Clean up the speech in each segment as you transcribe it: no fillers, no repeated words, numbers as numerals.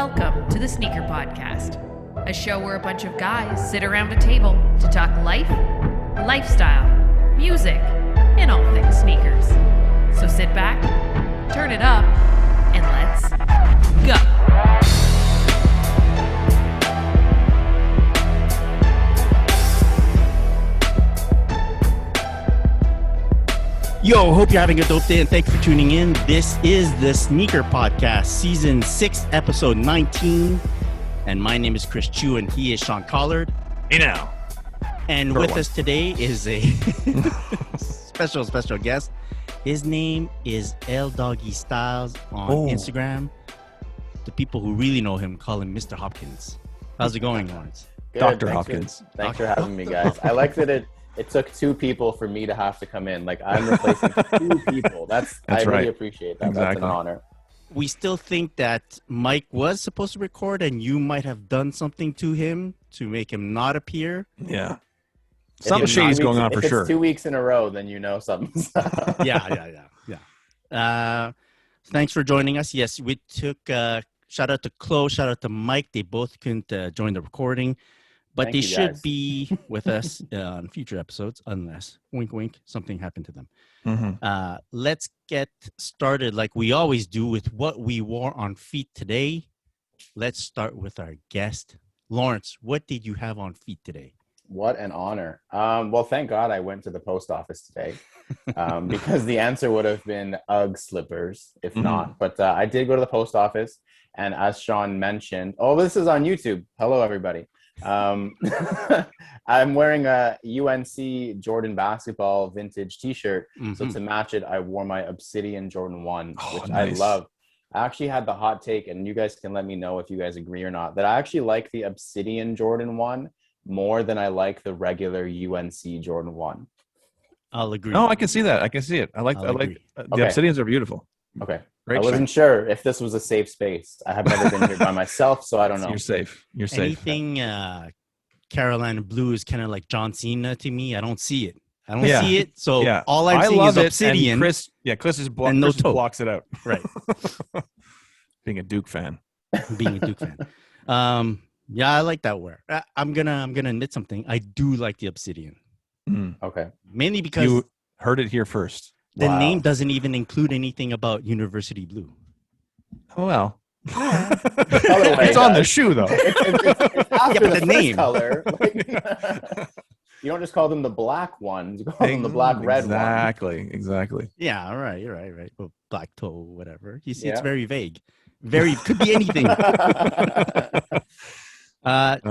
Welcome to the Sneaker Podcast, a show where a bunch of guys sit around a table to talk life, lifestyle, music, and all things sneakers. So sit back, turn it up, and let's go. Yo, hope you're having a dope day and thanks for tuning in. This is the Sneaker Podcast, Season 6, Episode 19. And my name is Chris Chu and he is Sean Collard. Hey now. And with us today is a special guest. His name is El Doggy Styles on Instagram. The people who really know him call him Mr. Hopkins. How's it going, Lawrence? Good, Dr. Hopkins. Thanks for having me, guys. I like that it took two people for me to have to come in. Like, I'm replacing two people. I really appreciate that. Exactly. That's an honor. We still think that Mike was supposed to record and you might have done something to him to make him not appear. Yeah. Something shady's going on for sure. If it's 2 weeks in a row, then you know something's Yeah. Thanks for joining us. Yes, we took shout out to Chloe, shout out to Mike. They both couldn't join the recording, but they should be with us on future episodes unless, wink, wink, something happened to them. Mm-hmm. Let's get started like we always do with what we wore on feet today. Let's start with our guest. Lawrence, what did you have on feet today? What an honor. Well, thank God I went to the post office today because the answer would have been UGG slippers if not. But I did go to the post office. And as Sean mentioned, this is on YouTube. Hello, everybody. I'm wearing a UNC Jordan basketball vintage t-shirt. So to match it, I wore my Obsidian Jordan 1, which nice. I love. I actually had the hot take, and you guys can let me know if you guys agree or not, that I actually like the Obsidian Jordan 1 more than I like the regular UNC Jordan 1. I'll agree. No, I can see that. I can see it. I like the Obsidians are beautiful. Okay. Great I wasn't sure if this was a safe space. I have never been here by myself, so I don't know. You're safe. Anything Carolina Blue is kind of like John Cena to me. I don't see it. See it. So all I'm seeing is Obsidian. Chris just blocks it out. Right. Being a Duke fan. Yeah, I like that wear. I'm gonna admit something. I do like the Obsidian. Okay. Mainly because you heard it here first. The name doesn't even include anything about University Blue. Oh, well. It's on the shoe, though. It's after but the name. Color. You don't just call them the black ones. You call them the black-red ones. Exactly. Yeah, all right. You're right. Well, black toe, whatever. You see, it's very vague. Could be anything.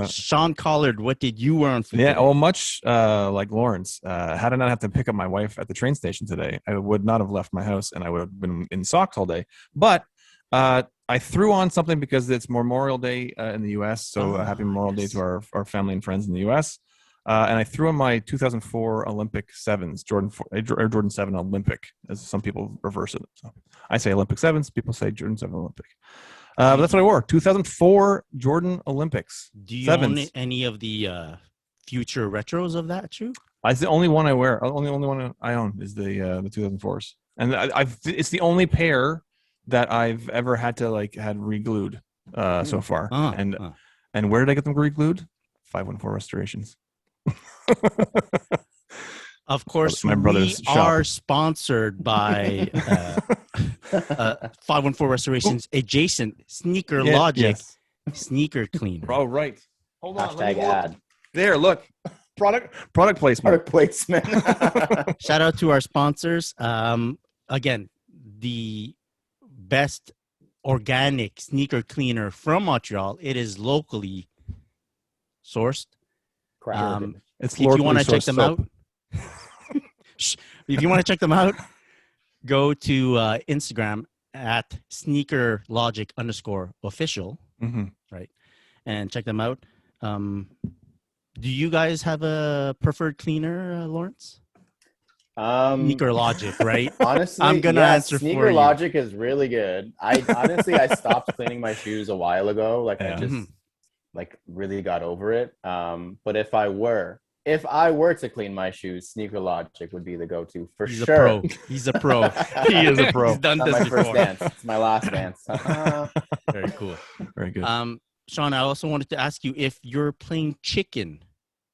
Sean Collard, what did you wear on feet? Yeah, much like Lawrence, had I not have to pick up my wife at the train station today, I would not have left my house and I would have been in socks all day. But I threw on something because it's Memorial Day in the U.S., so happy Memorial Day to our family and friends in the U.S., and I threw on my 2004 Olympic 7s, Jordan 7 Olympic, as some people reverse it. So I say Olympic 7s, people say Jordan 7 Olympic. But that's what I wore. 2004 Jordan Olympics. Do you 7s. own any of the future retros of that shoe? It's the only one I wear. Only one I own is the 2004s, and it's the only pair that I've ever had to had re-glued so far. And where did I get them re-glued? 514 Restorations. Of course, my brother's we shop. are sponsored by 514 Restorations adjacent Sneaker Logic Sneaker Cleaner. Oh, right. Hold on. Hashtag ad. There, look. Product placement. Product placement. Shout out to our sponsors. Again, the best organic sneaker cleaner from Montreal. It is locally sourced. It's if you want to check them out, go to Instagram at sneakerlogic_official, right? And check them out. Do you guys have a preferred cleaner, Lawrence? Sneaker Logic, right? Honestly, I'm gonna answer for you. Sneaker Logic is really good. I stopped cleaning my shoes a while ago. I just really got over it. But if I were, if I were to clean my shoes, Sneaker Logic would be the go-to for He's sure. a pro. He's a pro. He is a pro. He's done Not this my before. first dance. It's my last dance. Very cool. Very good. Sean, I also wanted to ask you if you're playing chicken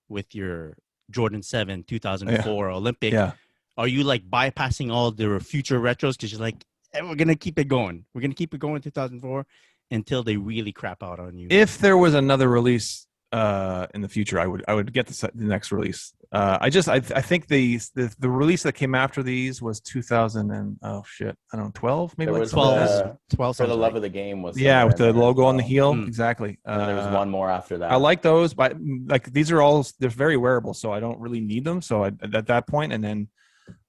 with your Jordan 7 2004 Olympic. Yeah. Are you like bypassing all the future retros because you're like, hey, we're gonna keep it going. We're gonna keep it going 2004 until they really crap out on you. If there was another release in the future, I would get the next release. I think the release that came after these was 2000 and 12 maybe. There Like was 12 For the sounds Love right. of the Game was with somewhere the in there logo as on the well. heel. Exactly. And there was one more after that. I like those, but like they're very wearable, so I don't really need them. So at that point, and then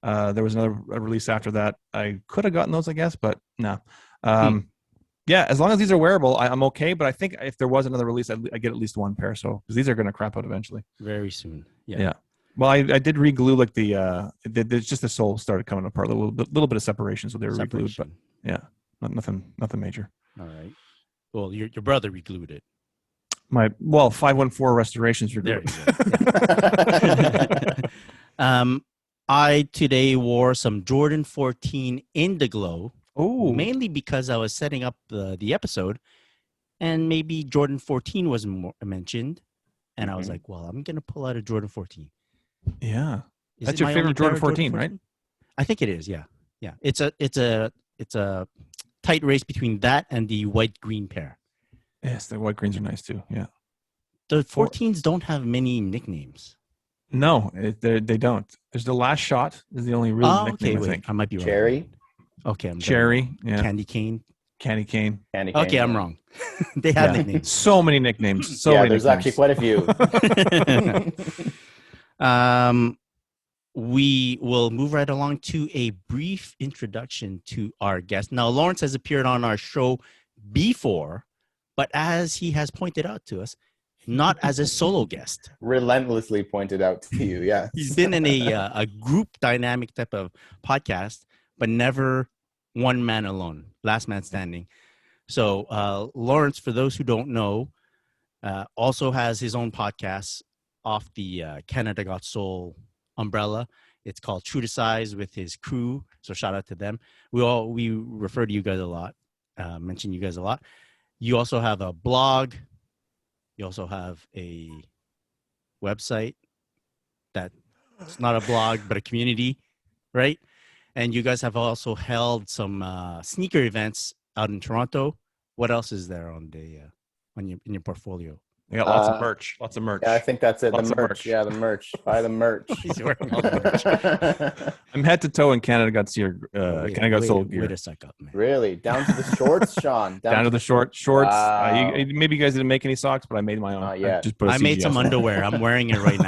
there was another release after that. I could have gotten those, I guess, but no. Yeah, as long as these are wearable, I'm okay. But I think if there was another release, I get at least one pair. So because these are going to crap out eventually. Very soon. Yeah. Well, I did re-glue like it's just the sole started coming apart, a little bit of separation, so they were re-glued. But yeah, nothing major. All right. Well, your brother re-glued it. 514 restorations re-glued. I today wore some Jordan 14 Indiglo. Oh, mainly because I was setting up the episode, and maybe Jordan 14 was mentioned, and I was like, "Well, I'm gonna pull out a Jordan 14." Yeah, Is that's it your my favorite only pair Jordan of 14, right? I think it is. Yeah. It's a tight race between that and the white green pair. Yes, the white greens are nice too. Yeah, The 14s don't have many nicknames. no, they don't. There's the last shot is the only real nickname. I think I might be wrong. Cherry. Okay, I'm Cherry. Yeah, Candy cane. Candy cane. Candy cane, Okay, I'm wrong. They have nicknames. So many nicknames. There's actually quite a few. We will move right along to a brief introduction to our guest. Now, Lawrence has appeared on our show before, but as he has pointed out to us, not as a solo guest. Relentlessly pointed out to you, yeah. He's been in a group dynamic type of podcast, but never one man alone, last man standing. So Lawrence, for those who don't know, also has his own podcast off the Canada Got Soul umbrella. It's called True to Size with his crew. So shout out to them. We refer to you guys a lot, mention you guys a lot. You also have a blog. You also have a website that it's not a blog, but a community, right? And you guys have also held some sneaker events out in Toronto. What else is there on in your portfolio? We got lots of merch. Lots of merch. Yeah, I think that's it. Lots The of merch. merch. Yeah, the merch. Buy the merch. He's wearing all the merch. I'm head to toe in Canada Got Soul gear. Wait a suck up, man. Really? Down to the shorts, Sean? Down to the shorts. Wow. Maybe you guys didn't make any socks, but I made my own. Not yet. I made some underwear. I'm wearing it right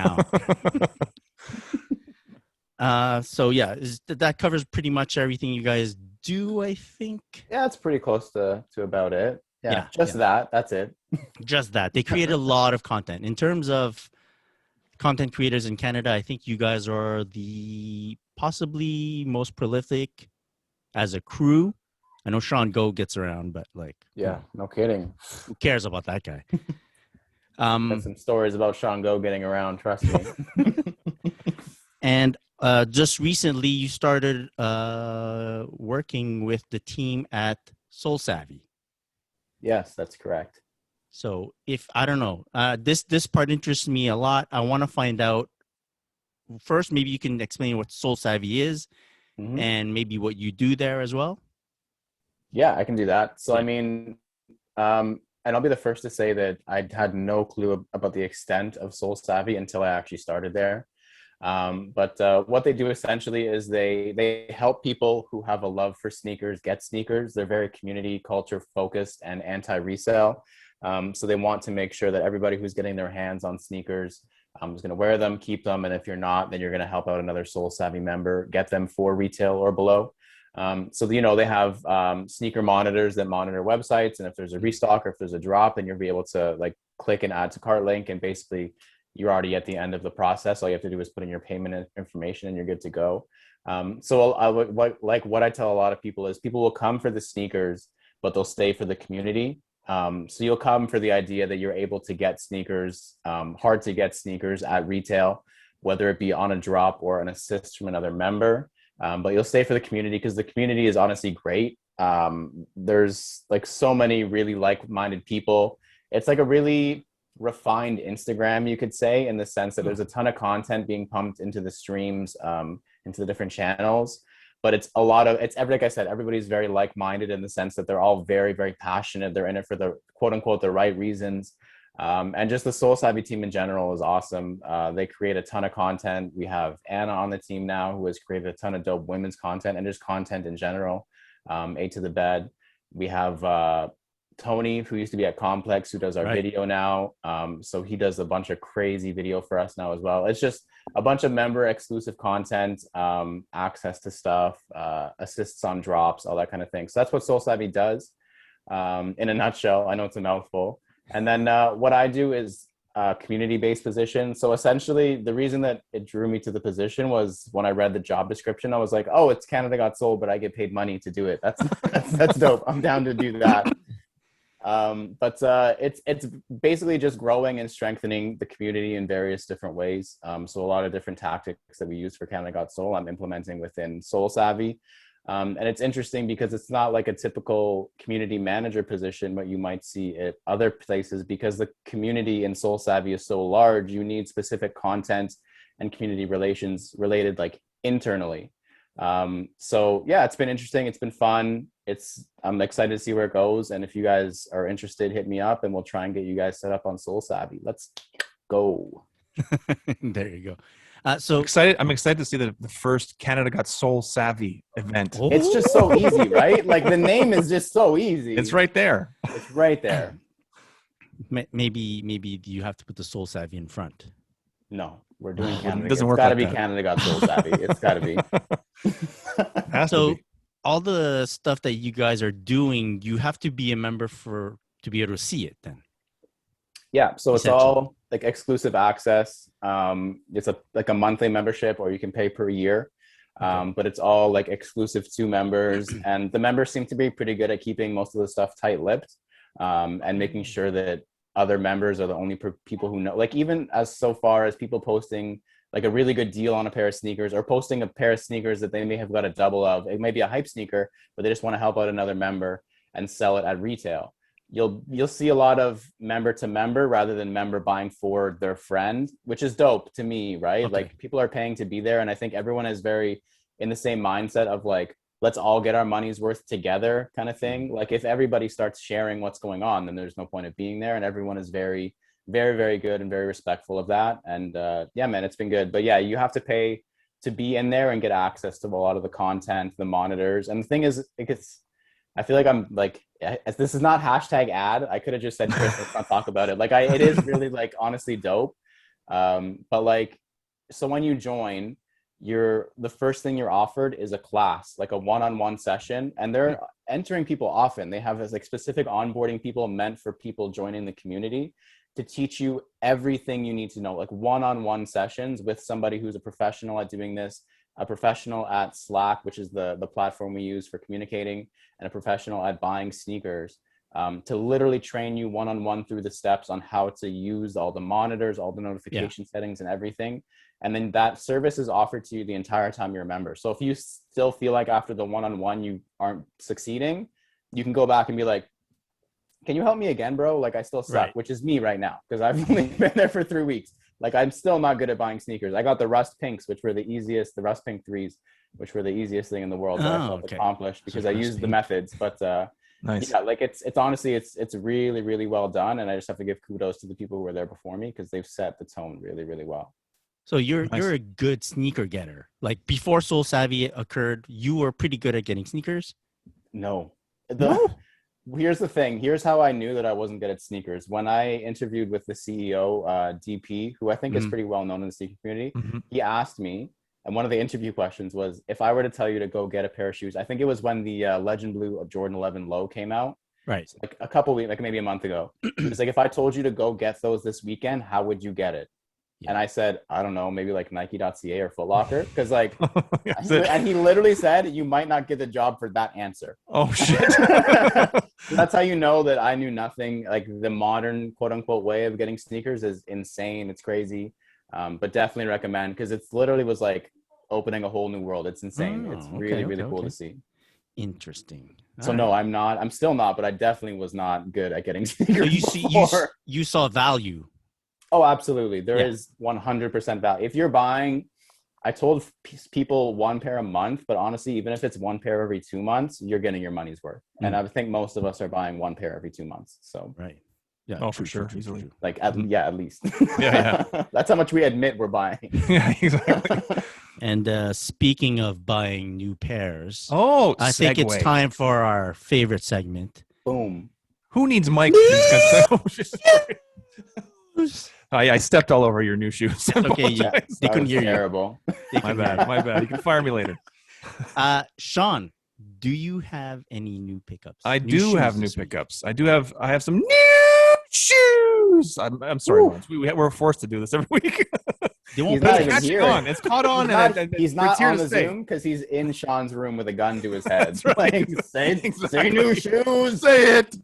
now. So yeah, that covers pretty much everything you guys do, I think. Yeah, it's pretty close to about it. Yeah, that. That's it. Just that. They create a lot of content. In terms of content creators in Canada, I think you guys are the possibly most prolific as a crew. I know Sean Go gets around, but No kidding. who cares about that guy? Got some stories about Sean Go getting around, trust me. And just recently, you started working with the team at Soul Savvy. Yes, that's correct. So I don't know, this part interests me a lot. I want to find out first, maybe you can explain what Soul Savvy is and maybe what you do there as well. Yeah, I can do that. So, I mean, and I'll be the first to say that I had no clue about the extent of Soul Savvy until I actually started there. But what they do essentially is they help people who have a love for sneakers get sneakers. They're very community culture focused and anti-resale. So they want to make sure that everybody who's getting their hands on sneakers is going to wear them, keep them. And if you're not, then you're going to help out another Soul Savvy member, get them for retail or below. So, they have sneaker monitors that monitor websites. And if there's a restock or if there's a drop, then you'll be able to click and add to cart link. And basically you're already at the end of the process. All you have to do is put in your payment information and you're good to go. What I tell a lot of people is people will come for the sneakers, but they'll stay for the community. So you'll come for the idea that you're able to get sneakers, hard to get sneakers at retail, whether it be on a drop or an assist from another member. But you'll stay for the community because the community is honestly great. There's like so many really like-minded people. It's like a really refined Instagram, you could say, in the sense that there's a ton of content being pumped into the streams, into the different channels. But it's like I said, everybody's very like-minded in the sense that they're all very, very passionate. They're in it for the quote unquote the right reasons. And just the Soul Savvy team in general is awesome. They create a ton of content. We have Anna on the team now, who has created a ton of dope women's content and just content in general. A to the Bed. We have Tony, who used to be at Complex, who does our video now. So he does a bunch of crazy video for us now as well. It's just a bunch of member exclusive content, access to stuff, assists on drops, all that kind of thing. So that's what Soul Savvy does in a nutshell. I know it's a mouthful. And then what I do is community-based position. So essentially, the reason that it drew me to the position was when I read the job description, I was like, oh, it's Canada Got Soul, but I get paid money to do it. That's dope. I'm down to do that. But it's basically just growing and strengthening the community in various different ways. So a lot of different tactics that we use for Canada Got Soul, I'm implementing within Soul Savvy. And it's interesting because it's not like a typical community manager position, what you might see at other places, because the community in Soul Savvy is so large, you need specific content and community relations related like internally. So yeah, it's been interesting. It's been fun. I'm excited to see where it goes. And if you guys are interested, hit me up and we'll try and get you guys set up on Soul Savvy. Let's go. There you go. So excited! I'm excited to see the first Canada Got Soul Savvy event. Oh. It's just so easy, right? Like the name is just so easy. It's right there. It's right there. Maybe you have to put the Soul Savvy in front. No, we're doing Canada. Doesn't it's work got to like be that. Canada Got Soul Savvy. It's got to be. So all the stuff that you guys are doing, you have to be a member to be able to see it then. Yeah, so it's all like exclusive access. It's like a monthly membership, or you can pay per year. But it's all like exclusive to members, and the members seem to be pretty good at keeping most of the stuff tight-lipped, and making sure that other members are the only people who know. Like even as so far as people posting like a really good deal on a pair of sneakers, or posting a pair of sneakers that they may have got a double of. It may be a hype sneaker, but they just want to help out another member and sell it at retail. You'll see a lot of member to member rather than member buying for their friend, which is dope to me, right? Okay. Like people are paying to be there. And I think everyone is very in the same mindset of like, let's all get our money's worth together kind of thing. Like if everybody starts sharing what's going on, then there's no point of being there. And everyone is very, very, very good and very respectful of that. And yeah, man, it's been good. But yeah, you have to pay to be in there and get access to a lot of the content, the monitors. And the thing is, I feel like I'm like, this is not hashtag ad. I could have just said, Chris, let's not talk about it. Like it is really like honestly dope. But like, so when you join, the first thing you're offered is a class, like a one-on-one session, and they're entering people often. They have this like specific onboarding people meant for people joining the community to teach you everything you need to know, like one-on-one sessions with somebody who's a professional at doing this, a professional at Slack, which is the platform we use for communicating, and a professional at buying sneakers, to literally train you one-on-one through the steps on how to use all the monitors, all the notification settings and everything. And then that service is offered to you the entire time you're a member. So if you still feel like after the one-on-one you aren't succeeding, you can go back and be like, can you help me again, bro? Like I still suck, which is me right now, because I've only been there for 3 weeks. Like I'm still not good at buying sneakers. I got the Rust Pinks, which were the Rust Pink 3s, which were the easiest thing in the world that I felt accomplished because I used the methods. But nice. Yeah, like it's honestly, it's really, really well done. And I just have to give kudos to the people who were there before me because they've set the tone really, really well. So you're a good sneaker getter. Like before Soul Savvy occurred, you were pretty good at getting sneakers? No. Here's the thing. Here's how I knew that I wasn't good at sneakers. When I interviewed with the CEO, DP, who I think is pretty well known in the sneaker community, he asked me, and one of the interview questions was, if I were to tell you to go get a pair of shoes, I think it was when the Legend Blue of Jordan 11 Low came out. Right. So like a couple weeks, like maybe a month ago. It was like, if I told you to go get those this weekend, how would you get it? Yeah. And I said, I don't know, maybe like Nike.ca or Foot Locker. Because like, and he literally said, you might not get the job for that answer. Oh, shit. That's how you know that I knew nothing. Like the modern quote unquote way of getting sneakers is insane. It's crazy. But definitely recommend because it's literally was like opening a whole new world. It's insane. It's really, really cool to see. Interesting. So no, I'm not. I'm still not, but I definitely was not good at getting sneakers. So you saw value. Oh, absolutely. There is 100% value. If you're buying, I told people one pair a month, but honestly, even if it's one pair every 2 months, you're getting your money's worth. And I think most of us are buying one pair every 2 months. So right. Yeah. Oh, for sure. Easily. Like at least. Yeah. That's how much we admit we're buying. Yeah, exactly. And speaking of buying new pairs, I think it's time for our favorite segment. Boom. Who needs Mike? I stepped all over your new shoes. Okay, yeah. They couldn't hear terrible. You. My bad. You can fire me later. Sean, do you have any new pickups? I do have new pickups. I have some new shoes. I'm sorry, Lawrence. We're forced to do this every week. They won't not even here. It's caught on. He's not on the Zoom because he's in Sean's room with a gun to his head. Right. Like, say new shoes. Say it.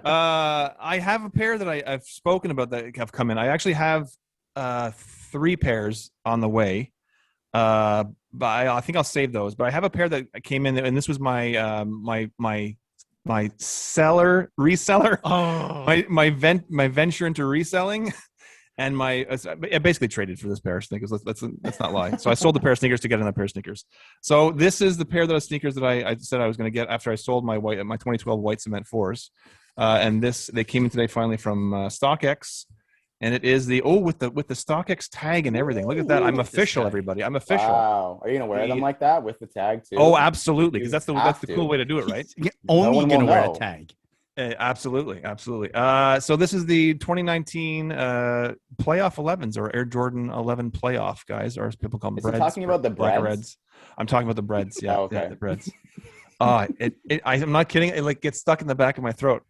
I have a pair that I've spoken about that have come in. I actually have 3 pairs on the way. But I think I'll save those. But I have a pair that came in, and this was my my reseller. Oh, My venture into reselling. And I basically traded for this pair of sneakers. Let's not lie. So I sold the pair of sneakers to get another pair of sneakers. So this is the pair of sneakers that I said I was going to get after I sold my 2012 white cement 4s. And they came in today finally from StockX, and it is with the StockX tag and everything. Look at that! I'm official, everybody. I'm official. Wow. Are you gonna wear them like that with the tag too? Oh, absolutely, because that's the cool way to do it, right? Only gonna wear a tag. Absolutely. So this is the 2019 playoff 11s or Air Jordan 11 playoff, guys, or as people call them, Is he talking about the Breads? I'm talking about the Breads. Yeah, okay. Yeah, the Breads. I'm not kidding. It gets stuck in the back of my throat.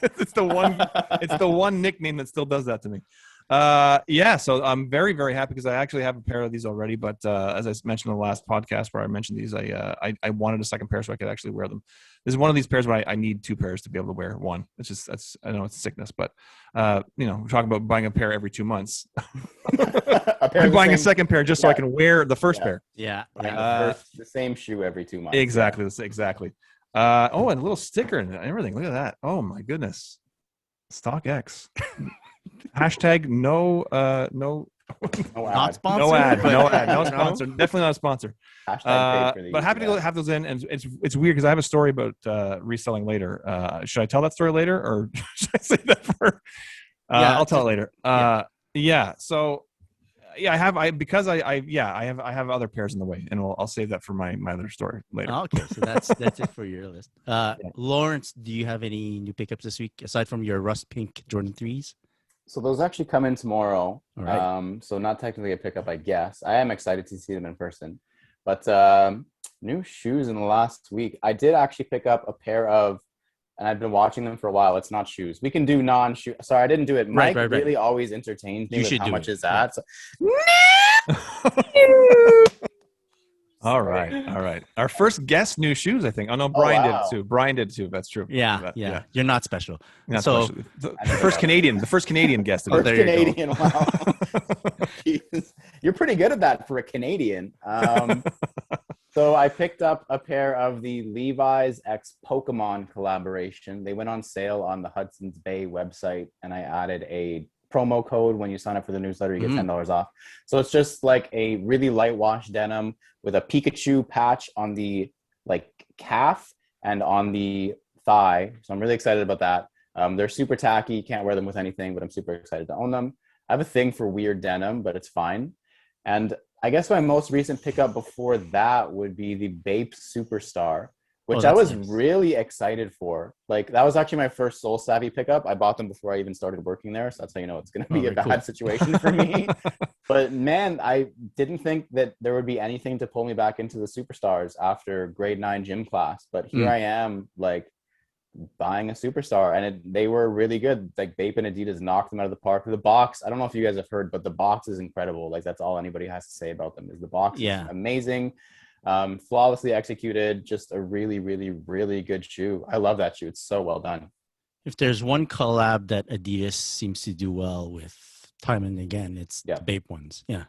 It's the one nickname that still does that to me. So I'm very, very happy because I actually have a pair of these already. But as I mentioned in the last podcast where I mentioned these, I wanted a second pair so I could actually wear them. This is one of these pairs where I need 2 pairs to be able to wear one. I know it's sickness, but we're talking about buying a pair every 2 months. I'm buying a second pair just so I can wear the first pair. Yeah. The same shoe every 2 months. Exactly. And a little sticker and everything. Look at that. Oh my goodness. StockX. Hashtag no not sponsored. No ad. No sponsor. Definitely not a sponsor. But happy to have those in. And it's weird because I have a story about reselling later. Should I tell that story later, or should I say that for? I'll tell it later. So I have other pairs in the way, and I'll save that for my other story later. Okay, so that's it for your list. Lawrence, do you have any new pickups this week aside from your rust pink Jordan 3s? So those actually come in tomorrow. All right. So not technically a pickup, I guess. I am excited to see them in person. But new shoes in the last week. I did actually pick up a pair of, and I've been watching them for a while. It's not shoes. We can do non-shoe. Sorry, I didn't do it. Mike really always entertains me with how much is that. So. All right. Our first guest new shoes, I think. Oh no, Brian did too. That's true. Yeah. You're not special. The first Canadian guest. First Canadian. Wow. You're pretty good at that for a Canadian. So I picked up a pair of the Levi's X Pokemon collaboration. They went on sale on the Hudson's Bay website, and I added a promo code when you sign up for the newsletter. You get $10 off. So it's just like a really light wash denim with a Pikachu patch on the calf and on the thigh. So I'm really excited about that. They're super tacky. Can't wear them with anything, but I'm super excited to own them. I have a thing for weird denim, but it's fine. And I guess my most recent pickup before that would be the Bape Superstar, which I was really excited for. That was actually my first Soul Savvy pickup. I bought them before I even started working there. So that's how you know it's going to be a bad situation for me. But man, I didn't think that there would be anything to pull me back into the Superstars after grade 9 gym class. But here I am, buying a Superstar, and they were really good. Bape and Adidas knocked them out of the park. The box, I don't know if you guys have heard, but the box is incredible. That's all anybody has to say about them is the box is amazing. Flawlessly executed, just a really, really, really good shoe. I love that shoe. It's so well done. If there's one collab that Adidas seems to do well with time and again, it's the Bape ones. Yeah.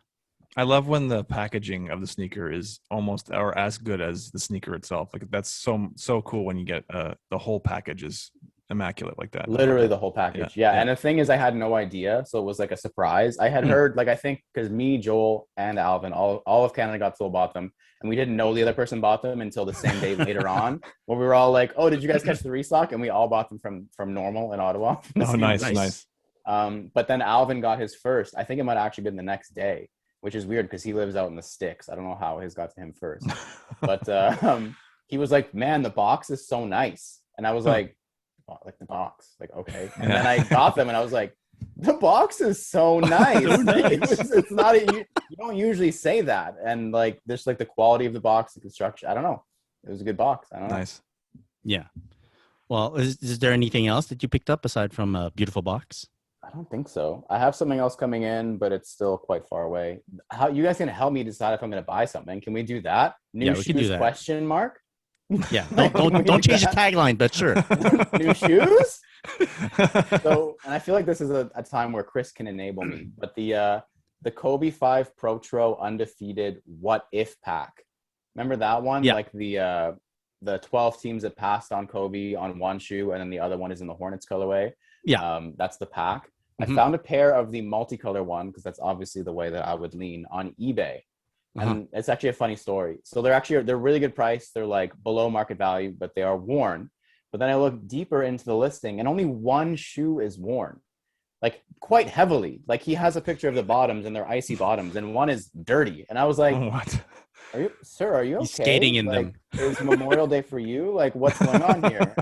I love when the packaging of the sneaker is almost or as good as the sneaker itself. Like that's so cool when you get the whole package is immaculate like that. Literally the whole package. Yeah. And the thing is, I had no idea, so it was like a surprise. I had heard, like, I think because me, Joel, and Alvin, all of Canada got sold bought them, and we didn't know the other person bought them until the same day later on, where we were all like, "Oh, did you guys catch the restock?" And we all bought them from Normal in Ottawa. Oh, nice. But then Alvin got his first. I think it might have actually been the next day, which is weird because he lives out in the sticks. I don't know how his got to him first, but he was like, "Man, the box is so nice," and I was like the box, like, okay. And then I got them and I was like, the box is so nice. It's not you don't usually say that. And like there's like the quality of the box, the construction, I don't know, it was a good box. I don't know. Nice. Yeah. Well, is there anything else that you picked up aside from a beautiful box? I don't think so. I have something else coming in, but it's still quite far away. How you guys gonna help me decide if I'm gonna buy something? Can we do that? New shoes, do that. Question mark? Yeah, don't change the tagline, but sure. New shoes. So, and I feel like this is a time where Chris can enable me. But the Kobe 5 Pro undefeated What If pack. Remember that one? Yeah. Like the 12 teams that passed on Kobe on one shoe, and then the other one is in the Hornets colorway. Yeah. That's the pack. I found a pair of the multicolor one because that's obviously the way that I would lean on eBay. And it's actually a funny story. So they're really good price. They're like below market value, but they are worn. But then I look deeper into the listing and only one shoe is worn, like quite heavily. Like he has a picture of the bottoms and they're icy bottoms and one is dirty. And I was like, what? Are you okay? He's skating in them. Is Memorial Day for you? Like what's going on here?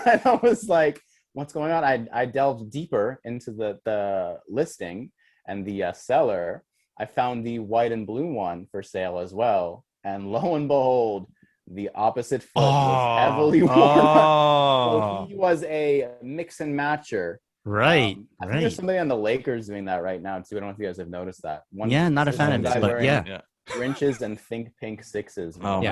And I was like, what's going on? I delved deeper into the listing and the seller. I found the white and blue one for sale as well. And lo and behold, the opposite foot was heavily worn. So he was a mix and matcher. Right. I think there's somebody on the Lakers doing that right now too. I don't know if you guys have noticed that. Not a fan of this, but yeah. Wrenches and Think Pink sixes. Foot.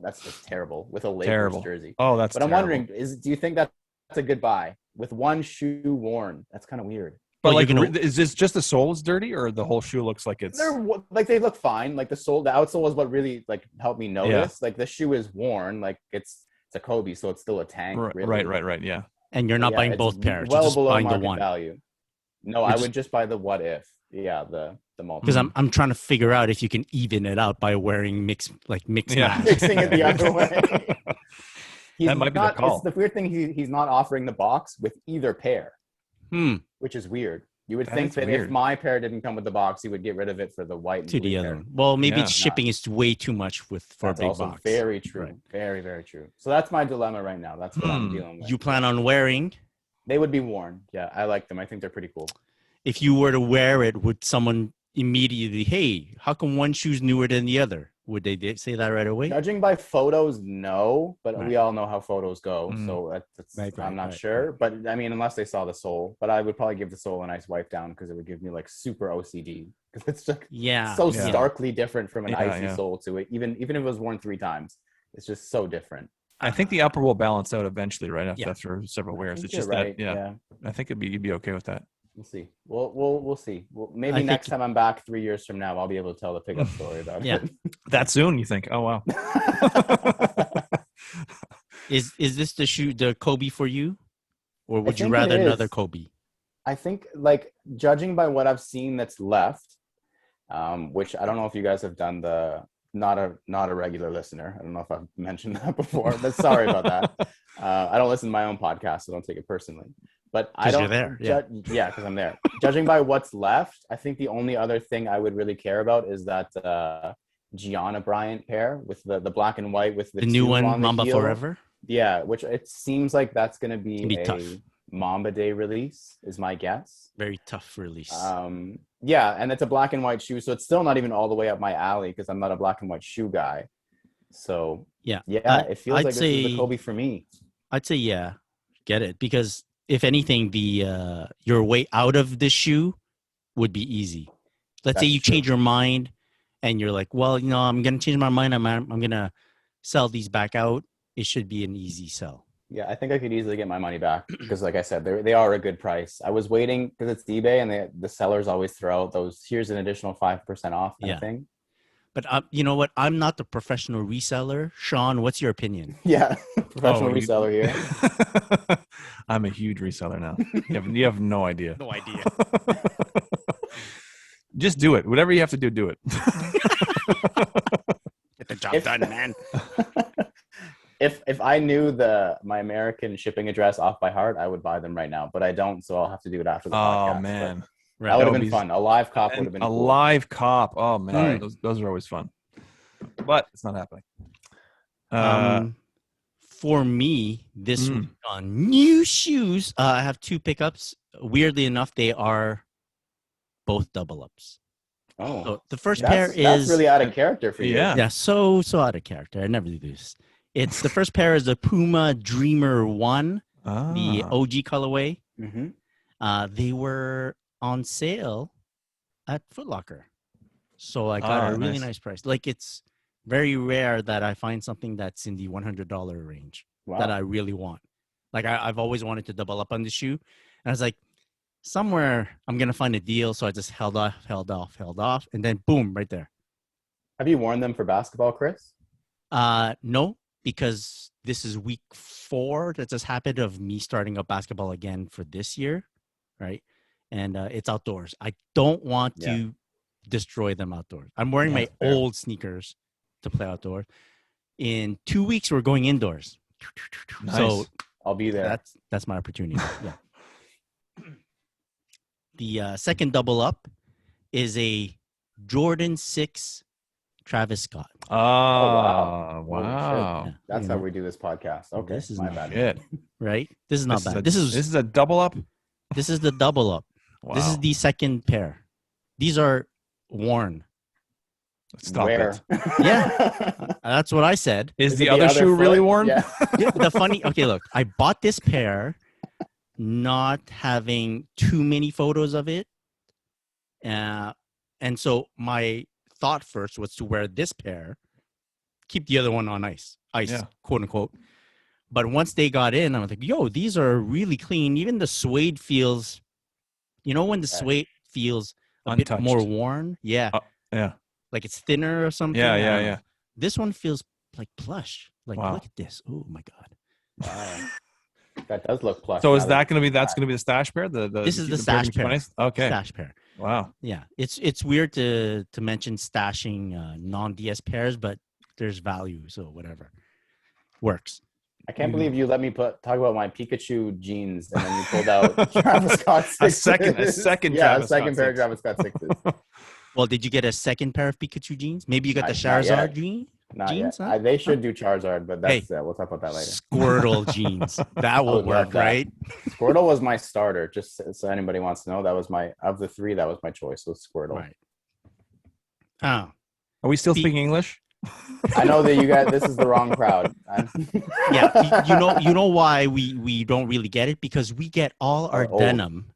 That's just terrible with a Lakers jersey. Oh, that's But I'm wondering, do you think that's a good buy with one shoe worn? That's kind of weird. But like, is this just the sole is dirty, or the whole shoe looks like it's? They look fine. Like the outsole is what really like helped me notice. Yeah. Like the shoe is worn. Like it's a Kobe, so it's still a tank. Really. Right. Yeah. And you're not buying both pairs. Well just below buying market the one. value. No, I would just buy the What If. Yeah, the multi. Because I'm trying to figure out if you can even it out by wearing mix match. Mixing it the other way. That might be the call. It's the weird thing. He's not offering the box with either pair. Which is weird. You would think that if my pair didn't come with the box, he would get rid of it for the white and blue pair. Well, maybe shipping is way too much for a big box. Very true. Right. Very, very true. So that's my dilemma right now. That's what I'm dealing with. You plan on wearing? They would be worn. Yeah, I like them. I think they're pretty cool. If you were to wear it, would someone immediately, hey, how come one shoe's newer than the other? Would they say that right away? Judging by photos, no, but we all know how photos go. So I'm not sure. But I mean, unless they saw the sole, but I would probably give the sole a nice wipe down because it would give me like super OCD because it's just so starkly different from an icy sole to it. Even if it was worn 3 times, it's just so different. I think the upper will balance out eventually, right after several wears. It's just right. I think you'd be okay with that. We'll see. We'll see. Maybe next time I'm back 3 years from now, I'll be able to tell the pickup story about it. That soon, you think? Oh wow. Is this the Kobe for you, or would you rather another Kobe? I think, like, judging by what I've seen that's left, which I don't know if you guys have done not a regular listener. I don't know if I've mentioned that before, but sorry about that. I don't listen to my own podcast, so don't take it personally. But I don't. You're there. Because I'm there. Judging by what's left, I think the only other thing I would really care about is that Gianna Bryant pair with the black and white with the new one, Mamba Forever. Yeah, which it seems like that's going to be tough. Mamba Day release, is my guess. Very tough release. Yeah, and it's a black and white shoe, so it's still not even all the way up my alley because I'm not a black and white shoe guy. So it feels like this is the Kobe for me. I'd say get it, because if anything, your way out of this shoe would be easy. Let's say you change your mind and you're like, well, I'm going to change my mind. I'm going to sell these back out. It should be an easy sell. Yeah, I think I could easily get my money back because, like I said, they are a good price. I was waiting because it's eBay and the sellers always throw out those, here's an additional 5% off kind of thing. But you know what? I'm not the professional reseller. Sean, what's your opinion? Yeah, professional reseller here. I'm a huge reseller now. You have no idea. No idea. Just do it. Whatever you have to do, do it. Get the job done, man. If I knew my American shipping address off by heart, I would buy them right now. But I don't, so I'll have to do it after the podcast. Oh, man. Right. That would have been fun. A live cop would have been a cool. live cop. Oh, man. Those are always fun. But it's not happening. For me, this week on new shoes, I have 2 pickups. Weirdly enough, they are both double ups. Oh, so the first pair that's really out of character for you. Yeah, so out of character. I never do this. It's the first pair is the Puma Dreamer 1, the OG colorway. Mm-hmm. They were on sale at Foot Locker, so I got a really nice price. Like, it's very rare that I find something that's in the $100 range that I really want. Like, I've always wanted to double up on the shoe, and I was like, somewhere I'm gonna find a deal. So I just held off, and then boom, right there. Have you worn them for basketball, Chris? No, because this is week 4 that just happened of me starting up basketball again for this year, right? And it's outdoors. I don't want to destroy them outdoors. I'm wearing my old sneakers to play outdoors. In 2 weeks, we're going indoors. Nice. So I'll be there. That's my opportunity. Yeah. The second double up is a Jordan 6 Travis Scott. Oh, wow. Yeah. That's how we do this podcast. Okay. This is my not bad. Good. Right? This is not bad. This is a double up? This is the double up. Wow. This is the second pair. These are worn. Stop it. Yeah. That's what I said. Is the other shoe really worn? Yeah. Okay, look, I bought this pair not having too many photos of it. And so my thought first was to wear this pair, keep the other one on ice, quote unquote. But once they got in, I was like, yo, these are really clean. Even the suede feels, when the suede feels a bit more worn. Yeah. Yeah. Like it's thinner or something. Yeah. This one feels like plush. Like, look at this. Oh my God. Wow. That does look plush. So is that's going to be the stash pair? This is the stash pair. Okay. Stash pair. Wow. Yeah. It's weird to mention stashing non-DS pairs, but there's value. So whatever. Works. I can't believe you let me talk about my Pikachu jeans and then you pulled out Travis Scott 6s. a second a second pair of Travis Scott 6s. Well, did you get a second pair of Pikachu jeans? Maybe you got the Charizard jeans? Not jeans? Yet. Huh? They should do Charizard, but that's we'll talk about that later. Squirtle jeans. That will work, right? Squirtle was my starter. Just so anybody wants to know, that was of the 3, that was my choice. Was Squirtle. Right. Oh. Are we still speaking English? I know that you guys. This is the wrong crowd. Yeah, you know why we don't really get it, because we get all our denim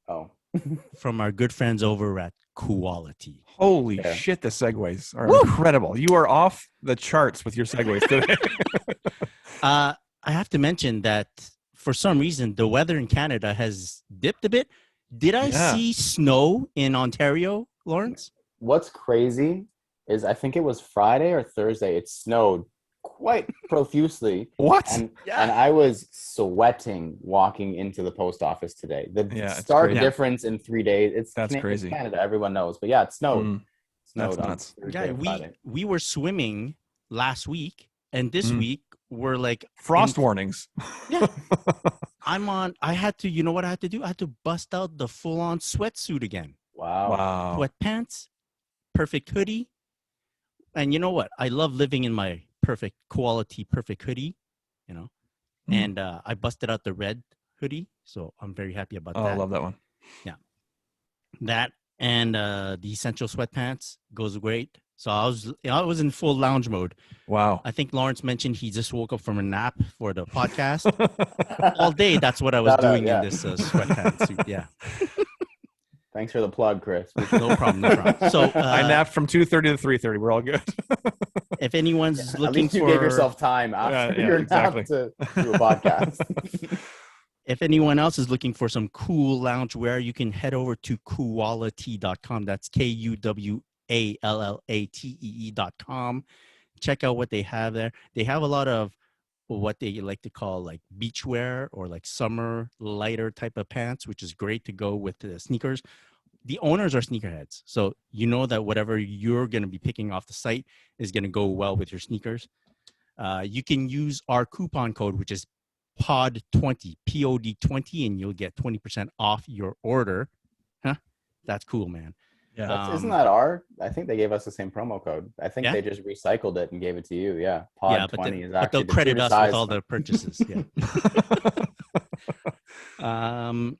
from our good friends over at Quality. Holy shit! The segues are incredible. You are off the charts with your segues today. I have to mention that for some reason the weather in Canada has dipped a bit. Did I see snow in Ontario, Lawrence? What's crazy is I think it was Friday or Thursday. It snowed quite profusely. What? And I was sweating walking into the post office today. The stark difference in 3 days. That's crazy. It's Canada, everyone knows. But yeah, it snowed. Snowed on Thursday. Yeah, we were swimming last week, and this week we're like frost warnings. Yeah. I had to, you know what I had to do? I had to bust out the full-on sweatsuit again. Wow. Sweatpants, perfect hoodie. And you know what? I love living in my perfect hoodie, and I busted out the red hoodie. So I'm very happy about that. I love that one. Yeah. That and the essential sweatpants goes great. So I was in full lounge mode. Wow. I think Lawrence mentioned he just woke up from a nap for the podcast. All day, that's what I was doing in this sweatpants suit. Yeah. Thanks for the plug, Chris. No problem. No problem. So I napped from 2:30 to 3:30. We're all good. if anyone's At looking least you for, gave yourself time after your exactly. nap to do a podcast. if anyone else is looking for some cool loungewear, you can head over to kuwallatee.com. That's KUWALLATEE.com. Check out what they have there. They have a lot of what they like to call like beachwear or like summer lighter type of pants, which is great to go with the sneakers. The owners are sneakerheads, so you know that whatever you're going to be picking off the site is going to go well with your sneakers. You can use our coupon code, which is POD20, POD20, and you'll get 20% off your order. Huh? That's cool, man. Yeah. Isn't that I think they gave us the same promo code. I think they just recycled it and gave it to you. Yeah. Pod 20 is actually but they'll credit us with all the purchases. Yeah.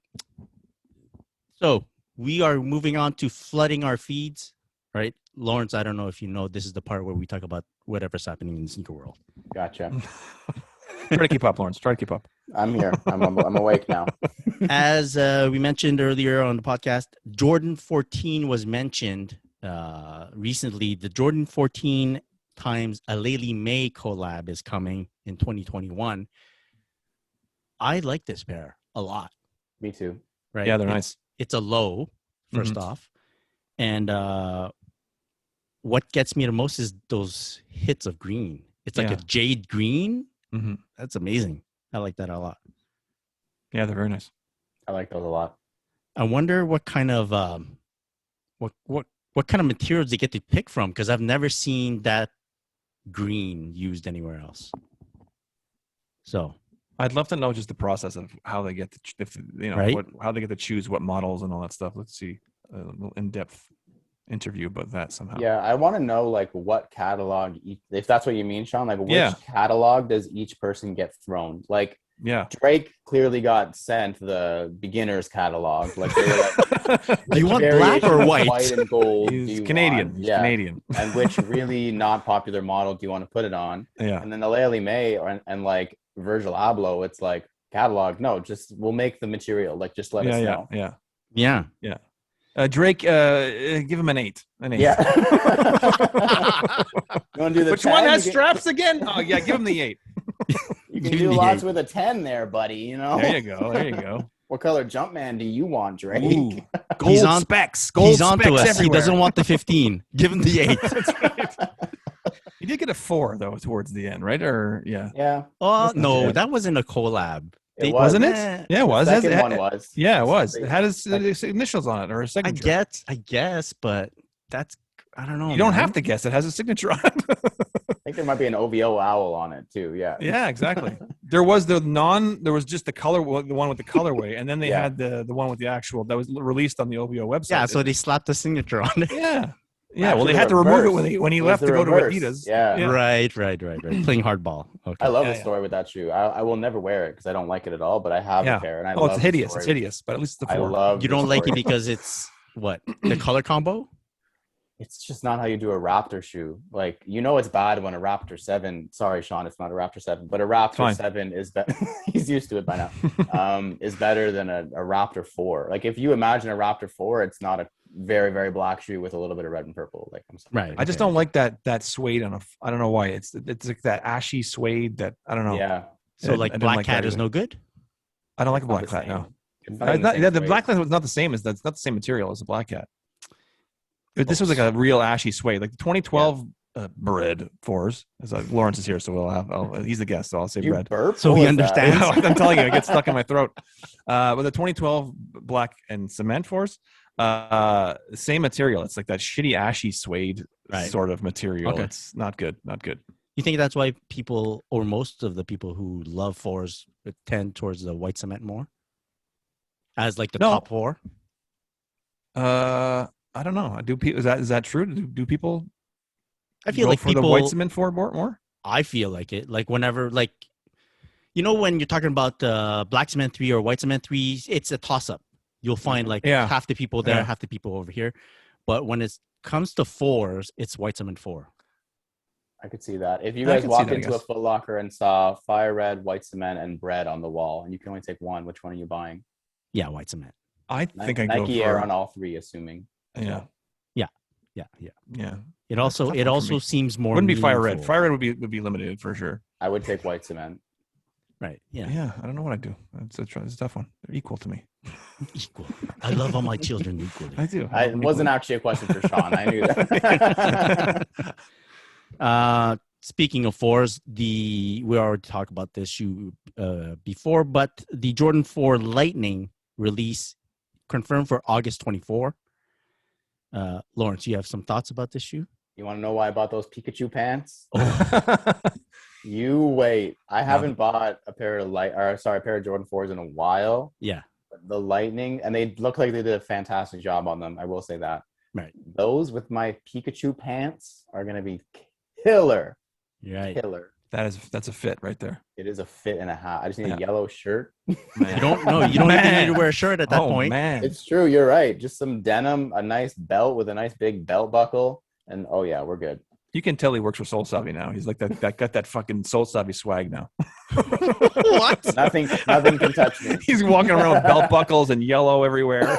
So we are moving on to flooding our feeds, right? Lawrence, I don't know if you know, this is the part where we talk about whatever's happening in the sneaker world. Gotcha. Try to keep up, Lawrence. Try to keep up. I'm here. I'm awake now. As we mentioned earlier on the podcast, Jordan 14 was mentioned recently. The Jordan 14 times Aleli May collab is coming in 2021. I like this pair a lot. Me too. Right? Yeah, they're nice. It's a low, first off. And what gets me the most is those hits of green. It's like a jade green. Mm-hmm. That's amazing. I like that a lot. Yeah, they're very nice. I like those a lot. I wonder what kind of what kind of materials they get to pick from, because I've never seen that green used anywhere else. So I'd love to know just the process of how they get to, how they get to choose what models and all that stuff. Let's see a little in-depth interview about that somehow. Yeah, I want to know like what catalog, if that's what you mean, Sean, like which catalog does each person get thrown? Like Drake clearly got sent the beginner's catalog. Like they were like, do you want black or white? White and gold. He's Canadian. He's Canadian. And which really not popular model do you want to put it on? Yeah. And then the Aleli May and like Virgil Abloh, it's like catalog. No, just we'll make the material. Like just let us know. Yeah. Drake, give him an 8. An 8. Yeah. You want to do the Which 10? one has straps again? Oh yeah, give him the 8. You can do lots with a 10 there, buddy. You know. There you go. What color Jumpman do you want, Drake? Ooh, gold specs. Gold he's on specs to us. everywhere. He doesn't want the 15. Give him the 8. That's right. He did get a 4 though towards the end, right? Or Yeah. Oh no, that wasn't a collab. Wasn't it? Yeah, it was. The second one was. Yeah, it was. It had his initials on it or a signature. I guess, but that's I don't know. You don't have to guess. It has a signature on it. I think there might be an OVO owl on it too. Yeah. Yeah, exactly. There was there was just the color, the one with the colorway, and then they had the one with the actual that was released on the OVO website. Yeah, so they slapped the signature on it. Yeah. Yeah, well, they had to remove it when he left to go to Adidas. Yeah. Right. Playing hardball. Okay. I love the story with that shoe. I will never wear it because I don't like it at all, but I have a pair. And I love it's hideous. It's hideous, but at least it's the 4. You don't like it because it's what? The color combo? It's just not how you do a Raptor shoe. Like, it's bad when a Raptor 7, sorry, Sean, it's not a Raptor 7, but a Raptor 7 is better. He's used to it by now. Is better than a Raptor 4. Like, if you imagine a Raptor 4, it's not a very, very black shoe with a little bit of red and purple. Like, I'm sorry. Right. I just don't like that suede on I don't know why. It's like that ashy suede that, I don't know. Yeah. So, like, Black Cat is no good? I don't like a Black Cat, no. The Black Cat was not the same as that's not the same material as the Black Cat. This was like a real ashy suede, like the 2012 Bread 4s. Lawrence is here, so he's the guest, so I'll say Bread. So he understands. I'm telling you, it gets stuck in my throat. But the 2012 Black and Cement 4s, same material. It's like that shitty ashy suede sort of material. Okay. It's not good. Not good. You think that's why people, or most of the people who love 4s, tend towards the white cement more? As like the top 4? I don't know. Is that true? Do people? I feel like for the white cement 4 more. I feel like it. Like whenever, like, when you're talking about black cement 3 or white cement 3, it's a toss up. You'll find like half the people there, half the people over here. But when it comes to 4s, it's white cement 4. I could see that. If you guys walked into a Foot Locker and saw fire red, white cement, and Bread on the wall, and you can only take one, which one are you buying? Yeah, white cement. I think I go Nike for Air on all three, assuming. Yeah. Yeah. It That's a also tough one for me. seems more. Wouldn't be fire red. meaningful. Fire red would be limited for sure. I would take white cement. Right. Yeah. Yeah, I don't know what I do. It's a tough one. They're equal to me. Equal. I love all my children equally. I do. It wasn't actually a question for Sean. I knew that. Speaking of fours, we already talked about this shoe before, but the Jordan 4 Lightning release confirmed for August 24. Lawrence, you have some thoughts about this shoe? You want to know why I bought those Pikachu pants? Oh. You wait. I haven't bought a pair of Jordan 4s in a while. Yeah. The Lightning, and they look like they did a fantastic job on them. I will say that. Right. Those with my Pikachu pants are going to be killer. Right. Killer. That's a fit right there. It is a fit and a half. I just need a yellow shirt. Man. You don't even need to wear a shirt at that point. Man. It's true. You're right. Just some denim, a nice belt with a nice big belt buckle. And oh yeah, we're good. You can tell he works for Soul Savvy now. He's like that got that fucking Soul Savvy swag now. What? Nothing can touch me. He's walking around with belt buckles and yellow everywhere.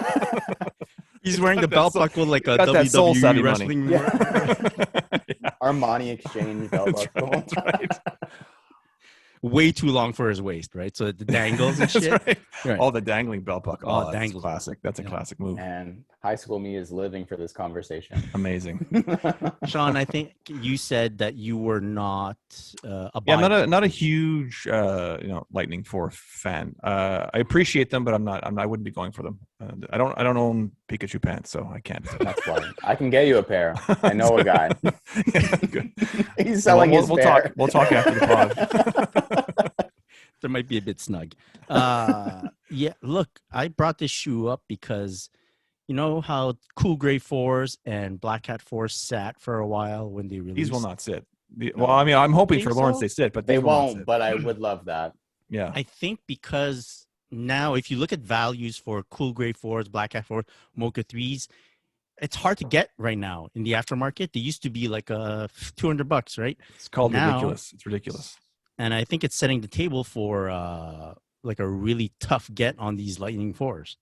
He's wearing the belt buckle like a Soul Savvy WWE wrestling. Yeah. Armani Exchange belt buckle. That's right. Way too long for his waist, right? So it dangles and shit. Right. Right. All the dangling belt buckle. Oh, that's dangles. classic. That's a classic move. And high school me is living for this conversation. Amazing. Sean, I think you said that you were not a Yeah, I'm not a huge Lightning 4 fan. I appreciate them, but I wouldn't be going for them. I don't own Pikachu pants, so I can't. That's why I can get you a pair. I know a guy. Yeah, good. He's selling his pair. We'll talk after the pod. There might be a bit snug. Yeah, look, I brought this shoe up because you know how Cool Gray 4s and Black Hat 4s sat for a while when they released? These will not sit. Well, I mean, I'm hoping for Lawrence they sit, but They these will not won't, sit. but I would love that. Yeah. I think because now if you look at values for Cool Gray 4s, Black Hat 4s, Mocha 3s, it's hard to get right now in the aftermarket. They used to be like $200, right? It's called Now- ridiculous. It's ridiculous. And I think it's setting the table for like a really tough get on these Lightning 4s.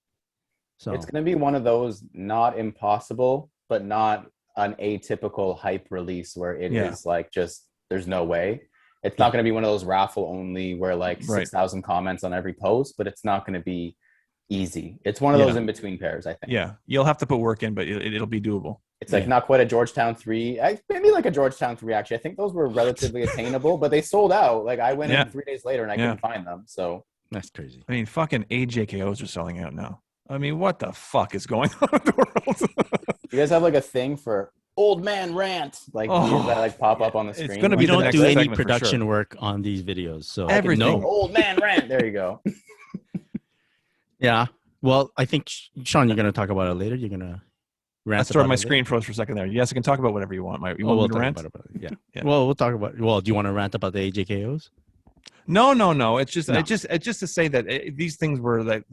So It's going to be one of those not impossible, but not an atypical hype release where it is like just there's no way. It's not going to be one of those raffle only where like 6,000 comments on every post, but it's not going to be easy. It's one of those in between pairs, I think. Yeah. You'll have to put work in, but it'll be doable. It's like not quite a Georgetown 3. Maybe like a Georgetown 3, actually. I think those were relatively attainable, but they sold out. Like I went in 3 days later and I couldn't find them. So that's crazy. I mean, fucking AJKOs are selling out now. I mean, what the fuck is going on in the world? you guys have like a thing for old man rant, like these that like pop up on the screen. It's gonna We be the don't next do any segment for production sure. work on these videos. So Everything. no. Old man rant. There you go. Yeah. Well, I think, Sean, you're going to talk about it later. You're going to rant Sorry, about my it screen froze for a second there. Yes, I can talk about whatever you want. You later? want me to We'll rant? talk about it. Yeah. Yeah. Well, we'll talk about. Well, do you want to rant about the AJKOs? No. It's just, No. it's just to say that these things were that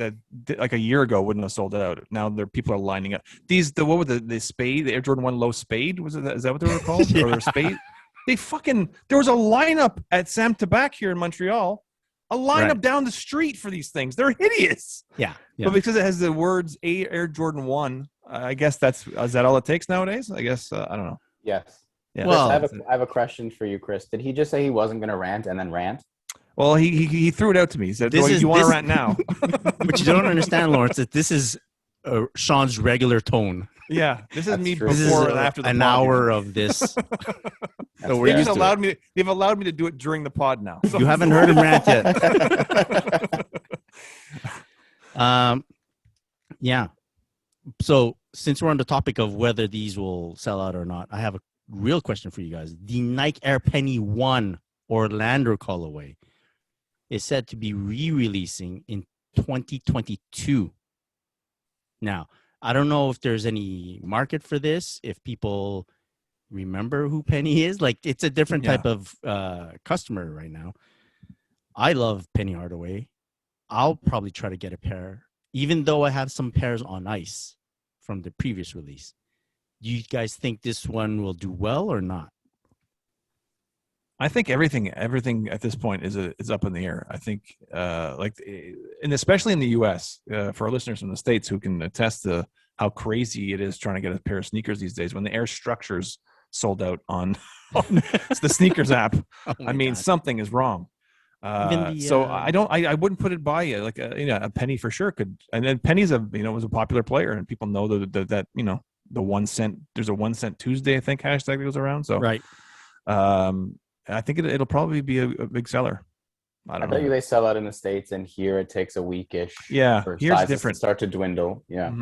like a year ago wouldn't have sold out. Now people are lining up. What were the Spade, the Air Jordan 1 Low Spade? Is that what they were called? Yeah. Or their Spade? There was a lineup at Sam Tabac here in Montreal. A lineup down the street for these things. They're hideous. Yeah. But because it has the words Air Jordan 1, I guess is that all it takes nowadays? I guess, I don't know. Yes. Yeah. Well, I have a question for you, Chris. Did he just say he wasn't going to rant and then rant? Well, he threw it out to me. He said, This "Do is- you want to this- rant now?" What you don't understand, Lawrence, that this is Sean's regular tone. Yeah, this is That's me true. This is before and after the an pod. hour of this. So we're They've used to allowed me. They've allowed me to do it during the pod now. it. You haven't heard him rant yet. Yeah. So since we're on the topic of whether these will sell out or not, I have a real question for you guys. The Nike Air Penny 1 Orlando colorway is said to be re-releasing in 2022. Now, I don't know if there's any market for this, if people remember who Penny is. Like, it's a different type of customer right now. I love Penny Hardaway. I'll probably try to get a pair, even though I have some pairs on ice from the previous release. Do you guys think this one will do well or not? I think everything at this point is up in the air. I think and especially in the U.S. For our listeners from the States who can attest to how crazy it is trying to get a pair of sneakers these days. When the Air Structures sold out on the sneakers app, I mean God. Something is wrong. So I wouldn't put it by you like a penny for sure could, and then Penny's was a popular player and people know that the 1 cent, there's a 1 cent Tuesday I think hashtag that goes around. So right. I think it'll probably be a big seller. I don't know. bet you they sell out in the States, and here it takes a weekish. Yeah, for here's sizes different. to start to dwindle. Yeah,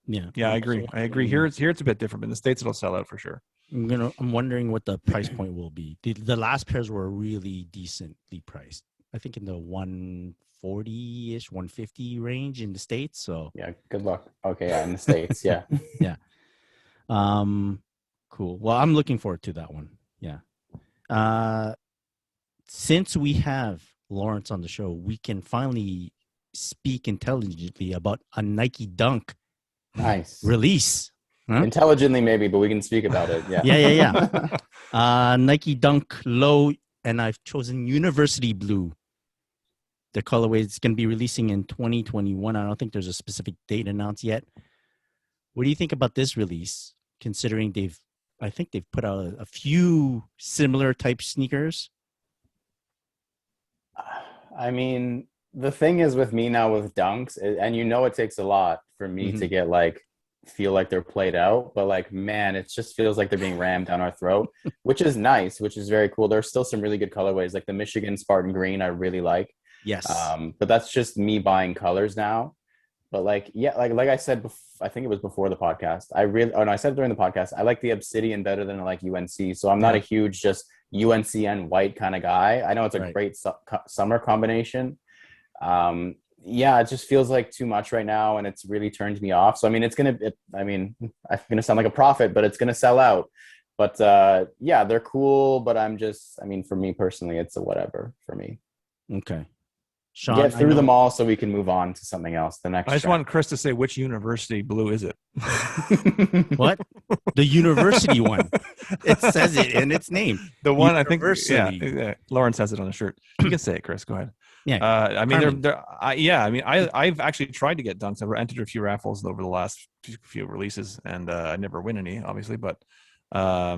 yeah. I agree. Here it's a bit different, but in the States it'll sell out for sure. I'm wondering what the price point will be. The last pairs were really decently priced. I think in the 140-ish, 150 range in the States. So yeah. Good luck. Okay, yeah, in the States, yeah. yeah. Cool. Well, I'm looking forward to that one. Yeah. Since we have Lawrence on the show, we can finally speak intelligently about a Nike Dunk release. Huh? Intelligently, maybe, but we can speak about it. Yeah. Yeah. Nike Dunk Low, and I've chosen University Blue. The colorway is going to be releasing in 2021. I don't think there's a specific date announced yet. What do you think about this release, considering I think they've put out a few similar type sneakers? I mean, the thing is with me now with Dunks, and it takes a lot for me to get feel like they're played out, but man, it just feels like they're being rammed down our throat, which is nice, which is very cool. There's still some really good colorways, like the Michigan Spartan Green I really like. Yes. But that's just me buying colors now. But like I said, I think it was before the podcast. I said it during the podcast. I like the Obsidian better than I like UNC. So I'm not a huge just UNC and white kind of guy. I know it's a great summer combination. It just feels like too much right now, and it's really turned me off. So I mean, I'm gonna sound like a prophet, but it's gonna sell out. But they're cool. But for me personally, it's a whatever for me. Okay. Sean, get through them all so we can move on to something else. I just want Chris to say which University Blue is it? What? The university one. It says it in its name. The one university. I think. Yeah, Lawrence has it on the shirt. You can say it, Chris. Go ahead. Yeah. I've actually tried to get Dunks. I've entered a few raffles over the last few releases, and I never win any, obviously. But I